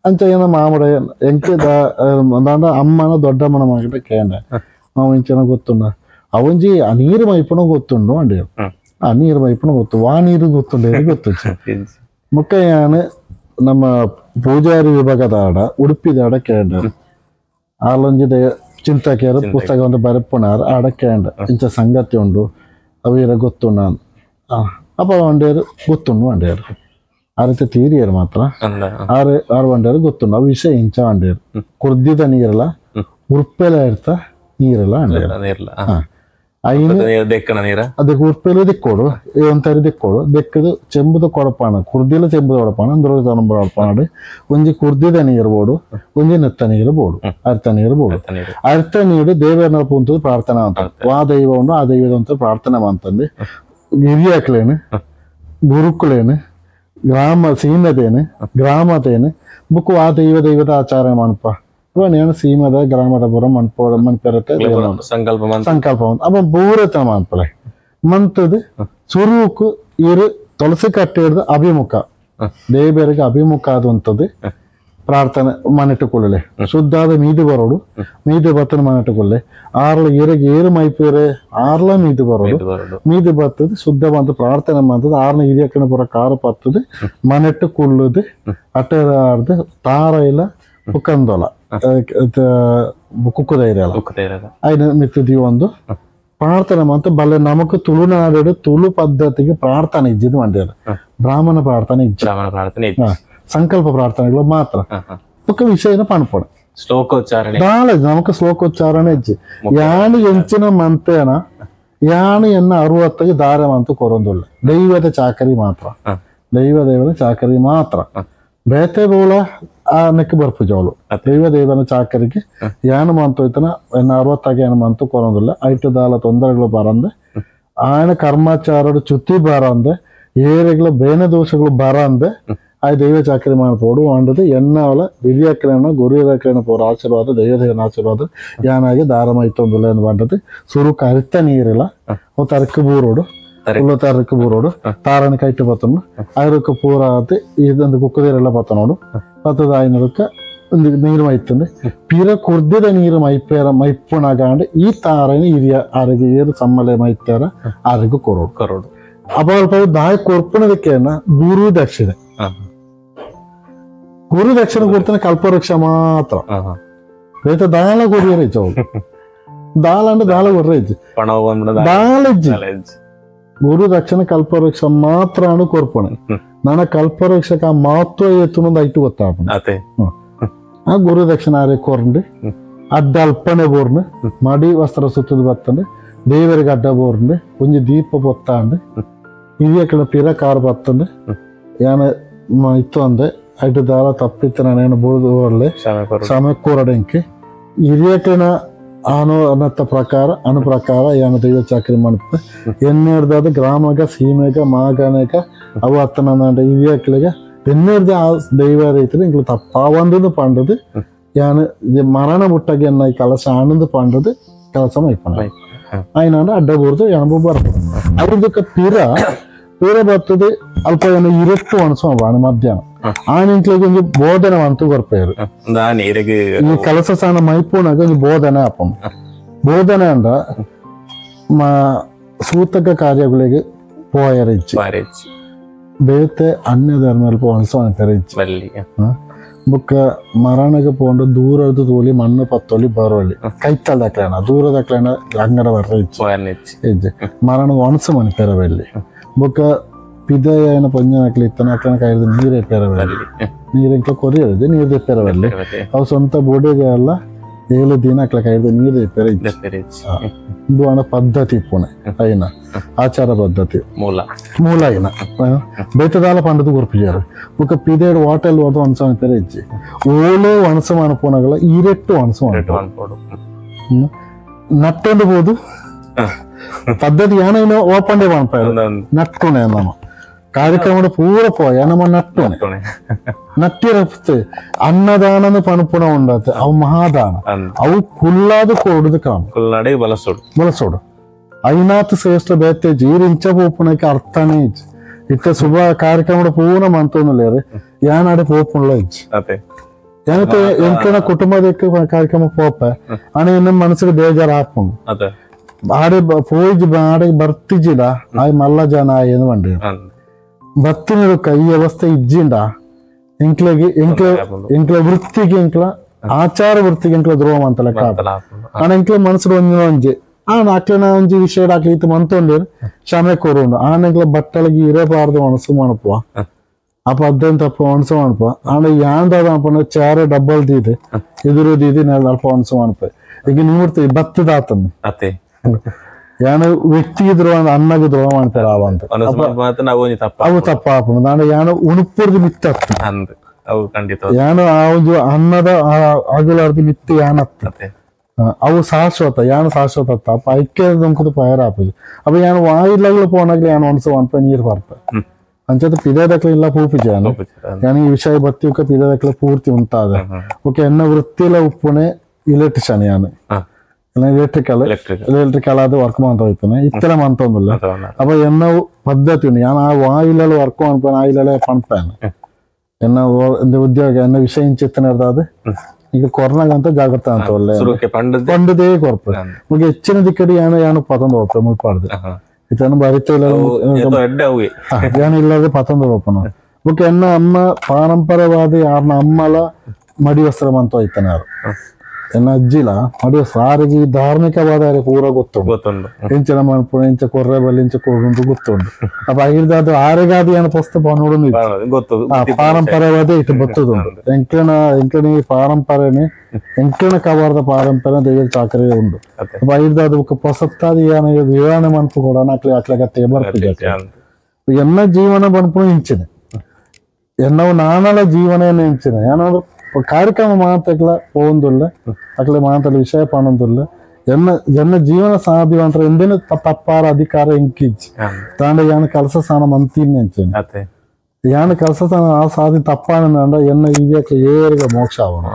ಅಂಚ ಏನೋ ಮಾಮೂಡ ಎಂಕೆ ದಾಂಡ ಅಮ್ಮನ ದೊಡ್ಡಮ್ಮನ ಮಗಟ ಕೇಂಡ ನಾವು ಇಂಚನ ಗೊತ್ತುಂಡ ಅವಂಜಿ ಆ ನೀರು ಮೈಪಣ ಗೊತ್ತುಂಡು ಅಂಡೇರು ಆ ನೀರು ಮೈಪಣ ಗೊತ್ತು ವಾ ನೀರು ಗೊತ್ತುಂಡೇರು ಗೊತ್ತು ಮುಖ್ಯ ನಮ್ಮ ಪೂಜಾರಿ ವಿಭಾಗದ ಆಡ ಉಡುಪಿದ ಕೇಂಡ ಆಲೊಂಜಿ ಚಿಂತಕಿಯರು ಪುಸ್ತಕ ಒಂದು ಬರಪುಣಾರ ಆಡ ಕೇಂಡ ಇಂಚ ಸಂಗತಿ ಉಂಡು ಅವೀರ ಗೊತ್ತುಂಡ ಅಪ್ಪ ಒಂಡೇರು ಗೊತ್ತುಂಡು ಅಂಡೇರು ಆ ರೀತಿ ತೀರಿಯರು ಮಾತ್ರ ಆರು ಒಂಡೇರು ಗೊತ್ತುಂಡು ಅವು ವಿಷಯ ಇಂಚ ಅಂಡೇರು ಕುರ್ದಿದ ನೀರಲ್ಲ ಉರುಪೆಲ್ಲ ಇರ್ತ ನೀರಲ್ಲ ಅಂಡೇರು ದೆಕ್ಕನ ನೀರ ಅದಕ್ಕೆ ಉಪ್ಪೆಲ್ಲ ದಿಕ್ಕೋಡು ಒಂಥರ ದಿಕ್ಕೋಡು ದೆಕ್ಕದು ಚೆಂಬುದ ಕೊಡಪಾಣ ಕುರ್ದಿಲ ಚೆಂಬುದ ಕೊಡಪಾಣ ಅಂದ್ರ ಕೊಡಪಾಣ ಒಂಜಿ ಕುರ್ದಿದ ನೀರು ಬೋಡು ಒಂಜಿ ನೆತ್ತ ನೀರು ಬೋಡು ಅರ್ಥ ನೀರು ಬೋಡು ಅರ್ಥ ನೀರು ದೇವರನ್ನ ಪುಂತದ ಪ್ರಾರ್ಥನಾ ಅಂತ ಆ ದೈವ ಉಂಡು ಆ ದೈವದ ಅಂತ ಪ್ರಾರ್ಥನೆ ಮಾಡ್ತಂದೆ ಹಿರಿಯಾಕ್ಲೇನು ಗುರುಕುಲೇನು ಗ್ರಾಮ ಸೀಮದೇನು ಗ್ರಾಮದೇನು ಬುಕ್ಕು ಆ ದೈವದ ಆಚಾರ ಮನ್ಪ నేను సీమద గ్రామద పురం మన పేరైతే సంకల్పం అప్ప బూరత మన్పలే మంతది ಸುರುಕು ಇರು ತುಳಸಿ ಕಟ್ಟಿಡ್ದು ಅಭಿಮುಖ ದೇವರಿಗೆ ಅಭಿಮುಖ ಆದಂಥದ್ದು ಪ್ರಾರ್ಥನೆ ಮನೆಟ್ಟುಕೊಳ್ಳಲೆ ಶುದ್ಧಾದ ಮೀದು ಬರೋಡು ಮೀದು ಬತ್ತನ ಮನೆಟ್ಟುಕೊಳ್ಳೆ ಆರ್ಲ ಇರಗೆ ಏರು ಮೈಪೇರೆ ಆರ್ಲ ಮೀದು ಬರೋಡು ಮೀದು ಬತ್ತದು ಶುದ್ಧ ಬಂತು ಪ್ರಾರ್ಥನೆ ಮಾಡ್ತದೆ ಆರ್ನ ಹಿರಿಯಕ್ಕನ ಪುರ ಕಾರ ಪತ್ತದು ಮನೆಟ್ಟು ಕುಳ್ಳುದು ಅಟ್ಟೆರ್ದು ತಾರ ಇಲ್ಲ ಕುಕ್ಕಂದೊಲ ಕುಕ್ಕುದೈರಲ್ಲ ಐದು ಮಿತ್ತದಿ ಒಂದು ಪ್ರಾರ್ಥನೆ ಮತ್ತು ಬಲ್ಲೆ ನಮಕ್ ತುಳುನಾಡು ತುಳು ಪದ್ಧತಿಗೆ ಪ್ರಾರ್ಥನೆ ಇಜ್ಜಿದ್ ಮಾಡ್ಯಾರ ಬ್ರಾಹ್ಮಣ ಪ್ರಾರ್ಥನೆ ಇಜ್ಜ ಸಂಕಲ್ಪ ಪ್ರಾರ್ಥನೆಗಳು ಮಾತ್ರ ఒక విషయం పనుకోవడం శ్లోకోచ్చారణ ನಮಕ್ ಶ್ಲೋಕೋಚ್ಚಾರಣೆ ಇಜ್ಜಿ ಯಾನು ಎಂಚಿನ ಮಂತೇನ ಯಾನು ಎನ್ನ 60ಗೆ ದಾರವಂತೂ ಕೊರೊಂದುಲ್ಲ ದೈವದ ಚಾಕರಿ ಮಾತ್ರ ದೈವದ ಚಾಕರಿ ಮಾತ್ರ ಬೇತೆ ಬೋಳ ನೆಕ್ ಬರ್ಪುಜವಳು ದೈವನ ಚಾಕರಿಗೆ ಯಾನು ಮಂತೋಯ್ತನ ಎನ್ನ 60ಗೆ ಏನು ಮಂತು ಕೊರೊಂದುಲ್ಲ ಐಟು ದಾಲ ತೊಂದರೆಗಳು ಬರಂದೆ ఆయన ಕರ್ಮಾಚಾರಡು ಚುತ್ತಿ ಬರಂದೆ ಏರೆಗಳ ಬೇನೆ ದೋಷಗಳು ಬರಂದೆ ಆ ದೈವ ಚಾಕರಿ ಮಾಡ್ಬೋದು ಅಂಡದು ಎನ್ನವಲ ಹಿರಿಯಕ್ಕಳನ್ನ ಗುರುಹಿರಕ್ಕಳನ್ನ ಪೋರ ಆಶೀರ್ವಾದ ದೈವದೇವನ ಆಶೀರ್ವಾದ ಯಾನಾಗಿ ದಾರಮೈತೊಂದುಲ್ಲ ಎಂದು ಪಂಡದು ಸುರುಕು ಅರಿತ ನೀರಿಲ್ಲ ಅವು ತರಕು ಬೂರೋಡು ಉಳ್ಳ ತರಕು ಬೂರೋಡು ತಾರನ ಕೈಟ್ಟು ಬತ್ತನು ಅದಕ್ಕೆ ಪೂರ ಆತಿ ಇದೊಂದು ಕುಕ್ಕದಿರೆಲ್ಲ ಬತ್ತ ನೋಡು ಪತ್ತದ ಐನದಕ್ಕೆ ಒಂದು ನೀರು ಮೈತಂದು ಪಿರ ಕುರ್ದಿದ ನೀರು ಮೈಪುಣಗಾಂಡು ಈ ತಾರನ ಹಿರಿಯ ಆರೋಗ್ಯ ಏರು ಸಮ್ಮಲೆ ಮೈತಾರ ಆರೋಗ್ಯ ಕೊರೋಡು ಅಪ್ಪ ದಾಯ ಕೊರ್ಪಣದಕ್ಕೆ ಗುರು ದಕ್ಷಿಣೆ ಗುರು ದಕ್ಷಿಣ ಕೊಡ್ತಾನೆ ಕಲ್ಪವೃಕ್ಷ ಮಾತ್ರ ರೈತ ದಾಳ ಕೊರಿಯರ ಇಜ್ಜ ದಾಳ ಅಂದ್ರೆ ದಾಳ ಕೊರ್ರ ಇಜ್ಜಿ ದಾಳ ಇಜ್ಜಿ ಗುರು ದಕ್ಷಿಣ ಕಲ್ಪವೃಕ್ಷ ಮಾತ್ರ ಅನು ಕೊರ್ಪಣೆ ನನ್ನ ಕಲ್ಪವೃಕ್ಷಕ್ಕೆ ಆ ಮಹತ್ವ ಎತ್ತುನೊಂದು ಐಟು ಗೊತ್ತಾಪಣ ಆ ಗುರು ದಕ್ಷಿಣ ಆರೆ ಕೊರ್ಂಡು ಅಡ್ಡ ಅಲ್ಪನೆ ಬೋರ್ನು ಮಡಿ ವಸ್ತ್ರ ಸುತ್ತದ ಬತ್ತಂಡು ದೇವರಿಗೆ ಅಡ್ಡ ಬೋರ್ಂಡು ಒಂಜಿ ದೀಪ ಬೊತ್ತಾಂಡು ಹಿರಿಯಕ್ಕಳ ಪಿರ ಕಾರ್ ಬತ್ತಂಡು ಯಾನ ಇತ್ತು ಅಂದೆ ಐಟು ದಾಳ ತಪ್ಪಿತ್ತು ನಾನೇನು ಬೋದು ಒಳ್ಳೆ ಸಮಯ ಕೂರಡೆಂಕಿ ಹಿರಿಯಕ್ಕನ ಅನ್ನತ್ತ ಪ್ರಕಾರ ಪ್ರಕಾರ ಯಾನ ದೈವ ಚಾಕರಿ ಮಾಡುತ್ತೆ ಎನ್ನೆಡ್ದಾದ ಗ್ರಾಮಗ ಸೀಮೆಗ ಮಾಗನೆಗ ಅವು ಅತ್ತನ ಹಿರಿಯಕ್ಕಳಿಗೆ ಎನ್ನೆಡ್ದ ಆ ದೈವ ರೈತರು ಇಂಗ್ಲು ತಪ್ಪಾವಂದು ಪಂಡದು ಯಾನು ಮರಣ ಬುಟ್ಟಗೆ ಎನ್ನ ಕಲಶ ಆನಂದ ಪಂಡದು ಕೆಲಸ ಮೈಪಣ ఆయన ಅಡ್ಡಬೂರ್ದು ಯಾನು ಬರ್ತದೆ ಅವ್ರದಕ್ಕೆ ಪೀರ ಬರ್ತದೆ ಅಲ್ಪ ಏನು ಇರಟ್ಟು ಅನ್ಸೋ ಬಾಣ ಮಧ್ಯಾಹ್ನ ಆನಿಂಟ್ಲಿಗೆ ಒಂದು ಬೋಧನೆ ಅಂತೂ ಬರ್ಪೇರು ಈ ಕೆಲಸ ಸ್ಥಾನ ಮೈಪೂನಾಗ ಒಂದು ಬೋಧನೆ ಅಪ್ಪ ಬೋಧನೆ ಅಂದ ಸೂತಕ ಕಾರ್ಯಗಳಿಗೆ ಪೋಯರಿಚ್ಚಿ ಬೇತೆ ಅನ್ಯ ಧರ್ಮ ಅನ್ಸೋರಿಚ್ಚಿ ಬುಕ್ಕ ಮರಣಗೆ ಪೋಂಡು ದೂರದ್ದು ತೋಲಿ ಮಣ್ಣು ಪತ್ತೋಲಿ ಬರೋಲಿ ಕೈತಲ್ದಾಕ್ಲೇನ ದೂರದಾಕ್ಲೇನ ಅಂಗಡ ಬರ್ರ ಇಜ್ಜೆ ಮರಣ ಒಣಸು ಮನಿ ಪೆರವೆಲ್ಲಿ ಬುಕ್ಕ ಪಿದಯನ ಪಂಜನಕ್ಲಿ ಇತ್ತನ ಕೈದು ನೀರೇ ಪೆರವೆಲ್ಲಿ ನೀರಿಂಕ ಕೊರಿಯದೆ ನೀರು ತೆಪ್ಪೆರವೆಲ್ಲಿ ಅವು ಸ್ವಂತ ಬೋಡೆಗೆ ಎಲ್ಲ 7 ದಿನ ಅಕ್ಲ ಕೈದು ನೀರು ತೆಪ್ಪೆರ ಇದು ಅಣ್ಣ ಪದ್ಧತಿ ಪುಣೆ అయిన ಆಚಾರ ಪದ್ಧತಿ ಮೂಲ అయిన ಬೇತದಾಲ ಪಂಡದು ಗುರುಪಿಜಾರು ఒక పిదేడు వాటల్ వాట వనసం పేరు ఇచ్చి ఓలో వనసం అనుకోనగల ఈరెట్టు వనసం అనుకోడు నట్టండు పోదు ಪದ್ಧತಿ ಏನೇನೋ ಓಪನ್ ಡೇ ಮಾಡ್ಪಾರು ನಟ್ಟುಣೆ ನಮ್ಮ ಕಾರ್ಯಕ್ರಮ ಪೂರ ಪೋಯ ನಮ್ಮ ನಟ್ಟುಣೆ ನಟ್ಟಿರಪ್ತೆ ಅನ್ನದಾನದ ಪಣಪುಣ ಉಂಡತ್ತೆ ಅವು ಮಹಾದಾನ ಅವು ಕುಲ್ಲಾದ ಕೊಡುದು ಕಾಮ ಬಳಸೋಡು ಐನಾತ್ ಶ್ರೇಷ್ಠ ಬೇತೇಜ್ ಈ ರಿಂಚ ಪೋಪುಣಕ್ಕೆ ಅರ್ಥನೇ ಇಜ್ಜಿ ಇತ್ತ ಶುಭ ಕಾರ್ಯಕ್ರಮ ಪೂರ್ಣ ಮಂತೋನುಲೇರಿ ಯಾನಾಡಿ ಪೋಪುಣ್ಲ ಇಜ್ಜಿ ಏನಕ್ಕೆ ಎಂಕನ ಕುಟುಂಬದಕ್ಕೆ ಕಾರ್ಯಕ್ರಮ ಪೋಪ ಅಣ್ಣ ನಮ್ಮ ಮನಸ್ಸಿಗೆ ಬೇಜಾರು ಹಾಕೊಂಡು ಆಡೆ ಪೋಜ್ ಆಡೆ ಬರ್ತಿಜಿಲ್ಲ ಆಯ್ ಮಲ್ಲ ಜನ ಏನು ಬಂಡಿ ಬರ್ತಿನಕ ಈ ವ್ಯವಸ್ಥೆ ಇಜ್ಜಿಂಡ ಎಂಕ್ಲ ವೃತ್ತಿಗೆ ಎಂಕ್ಲ ಆಚಾರ ವೃತ್ತಿಗೆ ಎಂಕ್ಲ ದ್ರೋಹ ಅಂತ ಲೆಕ್ಕ ಆನ ಎಂಕ್ಲ ಮನಸ್ಸು ಒಂಜಿ ಅಕ್ಲನ ಒಂಜಿ ವಿಷಯ ಆಕ್ಲಿ ಇತ್ತು ಮಂತೊಂಡೇರು ಕ್ಷಮೆ ಕೊರೋನು ಆನೆಗ್ಲ ಬಟ್ಟಲಿಗೆ ಇರಬಾರ್ದು ಮನಸ್ಸು ಮಾಡಪ್ಪ ಆ ಪದ್ಧತಿ ತಪ್ಪ ಮನಸ್ಸು ಮಾಡಪ್ಪ ಆಂಡ ಯಾಂದಾದ ಅನ್ಪಣ್ಣ ಚಾರ ಡಬ್ಬಲ್ ದೀದೆ ಎದುರು ದೀದಿ ಅಲ್ಪ ಮನಸ್ಸು ಮಾಡಪ್ಪ ಈಗ ನೋಡ್ತೀವಿ ಭತ್ತದ ಆತನು ಯಾನು ವ್ಯಕ್ತಿಗೆ ದ್ರೋಹ ಅಣ್ಣಗೆ ದ್ರೋಹ ಮಾಡ್ತಾರೆ ಅವಂತ ಅವು ತಪ್ಪಾಪುಂಡು ದಾಂಡ ಯಾನು ಉಣುಪುರ್ದು ಮಿತ್ತತ್ತು ಅವು ಖಂಡಿತ ಯಾನು ಆ ಒಂದು ಅನ್ನದ ಅಗಲಾರ್ದು ಮಿತ್ತು ಯಾನತ್ತ ಅವು ಶಾಶ್ವತ ಯಾನು ಶಾಶ್ವತ ಅಪ್ಪ ಐಕ್ಯ ನಮ್ಕದು ಪಯರಾಪುಜಿ ಅಪ್ಪ ಯಾನು ವಾಯಿಲ್ಲಗಳು ಪೋನಾಗ್ಲಿ ಯಾನು ಒಣಸು ಅನ್ಪ ನೀರು ಬರ್ಪ ಅಂಚದ ಪಿದದಕ್ಲೆ ಇಲ್ಲ ಪೂಪಿಜ ಯಾನು ಈ ವಿಷಯ ಬತ್ತಿಕ ಪಿದದಕ್ಲೆ ಪೂರ್ತಿ ಉಂಟಾದ ಓಕೆ ಎನ್ನ ವೃತ್ತಿಲ ಉಪ್ಪುನೆ ಇಲೆಕ್ಟ್ರಿಷನ್ ಯಾನು ಎಲೆಕ್ಟ್ರಿಕಲ್ ಅದು ವರ್ಕ್ ಮಾಡ್ತಾ ಹೋಯ್ತಾನೆ ಇತ್ತರ ಮಂತೊಂದಿಲ್ಲ ಅಪ್ಪ ಎನ್ನ ಪದ್ಧತಿ ಉಂಟು ಯಾನು ಆ ವಾಯಿಲಲ್ಲಿ ವರ್ಕ್ ಮಾಡ್ಪಾನೆ ಆಯಿಲಲ್ಲೇ ಪಣ್ಪಾನೆ ಎನ್ನ ಉದ್ಯೋಗ ಎನ್ನ ವಿಷಯ ಇಂಚಿತ್ತನೆ ಅದು ಈಗ ಕೊರೋನಾಗಂತ ಜಾಗ್ರತ ಅಂತ ಒಳ್ಳೆ ಪಂಡದೇ ಕೊರ್ಪ ಮುಗಿ ಹೆಚ್ಚಿನ ದಿಕ್ಕಡಿ ಯಾನು ಯಾನು ಪತಂದು ಹೋಗ್ತ ಮುಲ್ಪಾಡ್ದು ಇದನ್ನು ಬರಿತಿಲ್ಲ ಯಾನು ಇಲ್ಲದೆ ಪತಂದು ಹೋಗ್ಪನ ಮುಖ್ಯ ಎನ್ನ ಅಮ್ಮ ಪಾರಂಪರವಾದ ಯಾರನ್ನ ಅಮ್ಮಲ ಮಡಿ ವಸ್ತ್ರ ಅಂತ ಹೋಯ್ತಾನೆ ಯಾರು ಎನ್ನ ಅಜ್ಜಿಲ ಮಡಿ ವಸ್ತ್ರ ಆರಿಗೆ ಧಾರ್ಮಿಕವಾದ ಪೂರ ಗೊತ್ತುಂಡು ಇಂಚಿನ ಮಲ್ಪುಣ ಇಂಚ ಕೊರ್ರೆ ಬಲ್ಲಿ ಇಂಚ ಕೊಡುಂಟು ಗೊತ್ತುಂಡು ಅಪ್ಪ ಆಗಿರ್ದು ಆರಿಗಾದ ಏನು ಪುಸ್ತಕ ನೋಡೋನು ಪಾರಂಪರವಾದ ಇಟ್ಟು ಗೊತ್ತದುಂಡು ಎಂಕಣ ಪಾರಂಪರೆನೆ ಎಂಕಣ ಕವಾರ್ದ ಪಾರಂಪರೆ ದೈವ ಚಾಕರಿ ಉಂಡು ಅಪ್ಪ ಆಗಿರ್ದು ಪೊಸತ್ತಾದ ಏನ ವಿವರಣೆ ಮನ್ಪು ಕೂಡ ಅಕ್ಲಗತ್ತೆ ಬರ್ತಿದ್ದೆ ಎನ್ನ ಜೀವನ ಬನ್ಪು ಇಂಚಿನ ಎನ್ನವು ನಾನಲ ಜೀವನ ಇಂಚಿನ ಏನಾದ್ರು ಕಾರ್ಯಕ್ರಮ ಮಾತಕ್ಲ ಹೋಗುದಿಲ್ಲ ಅಕ್ಲೆ ಮಾತಾಡ ವಿಷಯ ಪಣದಿಲ್ಲ ಎನ್ನ ಜೀವನ ಸಾಧ್ಯವಂತ ಎಂದೇನು ತಪ್ಪಾರ ಅಧಿಕಾರ ಎಂಕಿಜ್ ತಾಂಡ ಯಾನ ಕೆಲಸ ಸ್ಥಾನ ಮಂತೀನಿ ಅಂಚೇನು ಯಾನ ಕೆಲಸ ಸ್ಥಾನ ಆ ಸಾಧಿ ತಪ್ಪಾನ ಎನ್ನ ಇವ್ಯಾಕ್ಲೆ ಏರಿಗ ಮೋಕ್ಷ ಆವಣ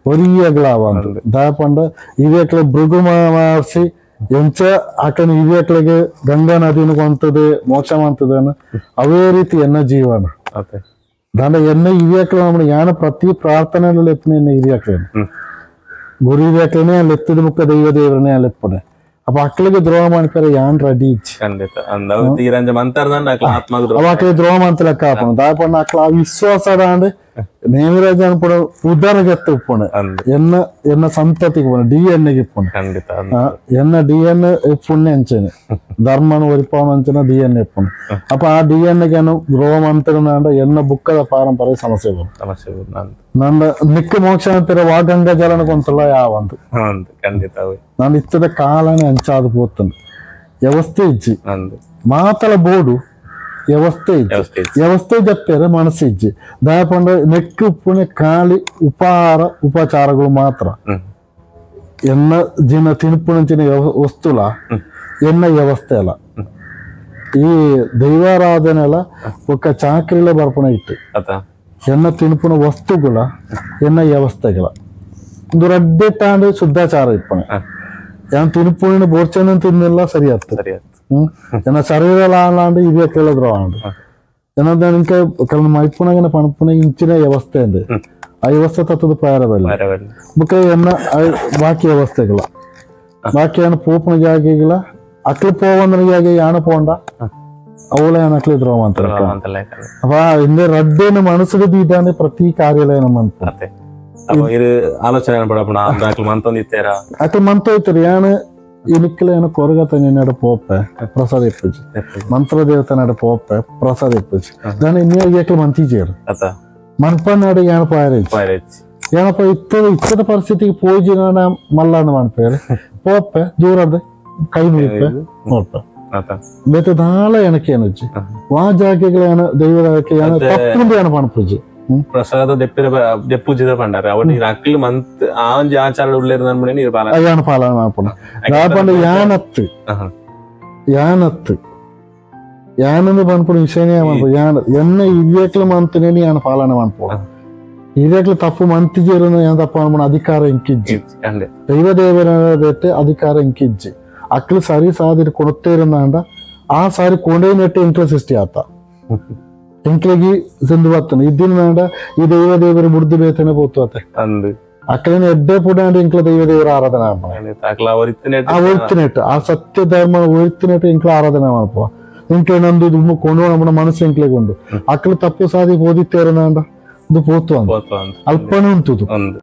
ಒರಿಯಗಳಾವಂತ ದಯಪಂಡ ಇವ್ಯಾಕ್ಲೆ ಭೃಗು ಮಾಡಿಸಿ ಎಂಚ ಆಕನ ಇವ್ಯಾಕ್ಲೆಗೆ ಗಂಗಾ ನದಿನ ಕೊಂತದೆ ಮೋಕ್ಷ ಮಾಡ್ತದೇನ ಅವೇ ರೀತಿ ಎನ್ನ ಜೀವನ ದಾಂಡ ಎನ್ನ ಇವ್ಯಾಕ್ಲೆ ಯಾನ ಪ್ರತಿ ಪ್ರಾರ್ಥನೆಯಲ್ಲಿ ಎತ್ತಿನ ಎನ್ನ ಇವ್ಯಾಕ್ಲೇನು ಗುರು ಇವ್ಯಾಕ್ಲೇನೆ ಅಲ್ಲಿ ಎತ್ತಿದ ಮುಖ ದೈವ ದೇವರನ್ನೇ ಅಲ್ಲಿ ಎಪ್ಪನೆ ಅಪ್ಪ ಅಕ್ಳಿಗೆ ದ್ರೋಹ ಮಾಡ್ತಾರೆ ಯಾನ್ ರೆಡಿ ಅವಾಕ್ಲೆ ದ್ರೋಹ ಮಾಡ್ತ ಲೆಕ್ಕ ಹಾಪಣ ದಾಪಣ್ಣ ಅಕ್ಲ ವಿಶ್ವಾಸದ ಅಂಡ್ ನೇಮಿರಾಜ ಅನ್ಪಡ ಉದಾರಗತ್ತೆ ಉಪ್ಪಣ ಎನ್ನ ಸಂತತಿಗೆ ಪೋಣ DNA ಇಪ್ಪಣ ಎನ್ನ DNA ಇಪ್ಪುಣ್ಣೆ ಅಂಚನೆ ಧರ್ಮನು ಒರಿಪವನ ಅಂಚನ DNA ಇಪ್ಪಣ ಅಪ್ಪ ಆ DNA ದ್ರೋಹ ಮಂತ್ರ ಎನ್ನ ಬುಕ್ಕದ ಪಾರಂಪರೆ ಸಮಸ್ಯೆ ನಂದ ಮಿಕ್ಕ ಮೋಕ್ಷ ಅಂತಾರೆ ವಾಗಂಗ ಜಲನ ಕೊಂತಲ್ಲ ಯಾವಂತ ನಾನು ಇತ್ತದ ಕಾಲನೇ ಅಂಚಾದ ಪೋತಂದು ವ್ಯವಸ್ಥೆ ಇಜ್ಜಿ ಮಾತಲ ಬೋಡು ವ್ಯವಸ್ಥೆ ಜಪ್ಪೇರೆ ಮನಸ್ಸು ಇಜ್ಜಿ ದಯಪಂಡ ನೆಕ್ಕು ಉಪ್ಪುನೆ ಖಾಲಿ ಉಪಚಾರಗಳು ಮಾತ್ರ ಎನ್ನ ಜಿನ ತಿನ್ಪುಣಂಚಿನ ವಸ್ತುಲ ಎನ್ನ ವ್ಯವಸ್ಥೆ ಅಲ್ಲ ಈ ದೈವಾರಾಧನೆ ಅಲ್ಲ ಒಕ್ಕ ಚಾಕ್ರಿಲ ಬರ್ಪಣ ಇಟ್ಟು ಎನ್ನ ತಿನ್ಪುಣ ವಸ್ತುಗಳ ಎನ್ನ ವ್ಯವಸ್ಥೆಗಳ ಒಂದು ರಡ್ಡೆ ತಾಂಡು ಶುದ್ಧಾಚಾರ ಇಪ್ಪಣೆ ಯಾನ್ ತಿನ್ಪುಣಿನ ಬೋರ್ಚನ ತಿನ್ನೆಲ್ಲ ಸರಿ ಆಗ್ತದೆ ಎನ್ನ ಶರೀರ ಆಂಡ್ ಇವೇ ಕೇಳಿದ್ರು ಆಂಡ್ ಏನಂದ್ರೆ ನಿಂಗೆ ಕೆಲವು ಮೈಪುಣಗಿನ ಪಣಪುಣ ಇಂಚಿನ ವ್ಯವಸ್ಥೆ ಅಂದೆ ಆ ವ್ಯವಸ್ಥೆ ತತ್ತದ ಪಾರವಲ್ಲ ಬುಕ್ಕ ಎನ್ನ ಬಾಕಿ ವ್ಯವಸ್ಥೆಗಳ ಬಾಕಿ ಏನು ಪೋಪನ ಜಾಗಿಗಳ ಅಕ್ಲು ಪೋವಂದ್ರ ಜಾಗ ಯಾನ ಪೋಂಡ ಅವಳ ಏನಕ್ಲಿ ದ್ರೋಹ ಅಂತ ಅಪ್ಪ ಹಿಂದೆ ರಡ್ಡೇನ ಮನಸ್ಸಿಗೆ ಬೀದಾನೆ ಪ್ರತಿ ಕಾರ್ಯಾಲಯ ನಮ್ಮ ಆಲೋಚನೆ ಅಕ್ಲು ಮಂತ ಹೋಯ್ತಾರೆ ಯಾನು ಇನಿಕ್ಕಲ ಏನೋ ಕೊರಗತ ನಡ ಪೋಪೆ ಪ್ರಸಾದ ಇಪ್ಪಜಿ ಮಂತ್ರ ದೇವತೆ ನಡ ಪೋಪೆ ಪ್ರಸಾದ ಇಪ್ಪಜಿ ದಾನ ಇನ್ನೇಕ್ಲು ಮಂತಿಜೇರು ಮನ್ಪ ನಡ ಏನಪ್ಪ ಏನಪ್ಪ ಇತ್ತದ ಪರಿಸ್ಥಿತಿಗೆ ಪೂಜೆ ಮಲ್ಲಾಂಡ ಮಾಡ್ಪೇರು ಪೋಪೆ ದೂರದ ಕೈ ಮುಗಿಪೆ ನೋಡ್ಪೆ ಬೇತ ದಾಳ ಎನಕ್ಕೆ ಏನಜ್ಜಿ ವಾ ಜಾಗೆಗಳ ದೈವಕ್ಕೆ ಏನ ತಪ್ಪು ಏನ ಪಣಪೂಜಿ ಪ್ರಸಾದ ದೆಪ್ಪುಜಿದ ಪಂಡಾರ ಅವನಿಗೆ ಅಕ್ಲು ಮಂತ್ ಆಂಜಿ ಆಚಾರ ಉಳ್ಳೇರು ಯಾನ ಪಾಲನ ಮಾಡ್ಪಣ ದಾಪಂಡ ಯಾನತ್ತು ಯಾನಂದು ಬಂದ್ಪುಣ ವಿಷಯನೇ ಮಾಡ್ಪು ಯಾನ ಎನ್ನ ಇವ್ಯಾಕ್ಲು ಮಂತನೇನಿ ಯಾನ ಪಾಲನೆ ಮಾಡ್ಪೋ ಇವ್ಯಾಕ್ಲು ತಪ್ಪು ಮಂತಿಜೇರು ಯಾನ ತಪ್ಪ ಮಾಡ್ಪಣ ಅಧಿಕಾರ ಇಂಕಿಜ್ಜಿ ದೈವ ದೇವರ ಅಧಿಕಾರ ಇಂಕಿಜ್ಜಿ ಅಕ್ಲು ಸರಿ ಸಾದಿರು ಕೊಡುತ್ತೇ ಇರಂದ ಆ ಸಾರಿ ಕೊಂಡೇ ನೆಟ್ಟು ಇಂಕ್ಲ ಸೃಷ್ಟಿ ಆತ ಇಂಕ್ಲಿಗೆ ಸಿಂಧು ಬರ್ತನೆ ಇದ್ದಿನ ಈ ದೈವ ದೇವರು ಮುಡ್ದು ಬೇತನೆ పోతాతే ಅಕ್ಲಿನ ಎಡ್ಡೆ ಪುಡ ಇಂಕ್ಲ ದೈವ ದೇವರ ಆರಾಧನೆ ಒಳ್ತಿನೆಟ್ಟು ಆ ಸತ್ಯ ಧರ್ಮ ಒಳ್ತಿನೆಟ್ಟು ಇಂಕ್ಲ ಆರಾಧನೆ ಮಾಡ್ಪೋ ಇಂಕ್ಲೆ ನಂದು ಕೊಂಡು ನಮ್ಮ ಮನಸ್ಸು ಇಂಕ್ಲೆಗೊಂಡು ಅಕ್ಲು ತಪ್ಪು ಸಾದಿ ಓದಿತ್ತೇರನಾಂಡ ಇದು ಪೋತು ಅಂತ ಅಲ್ಪನೇ ಉಂಟು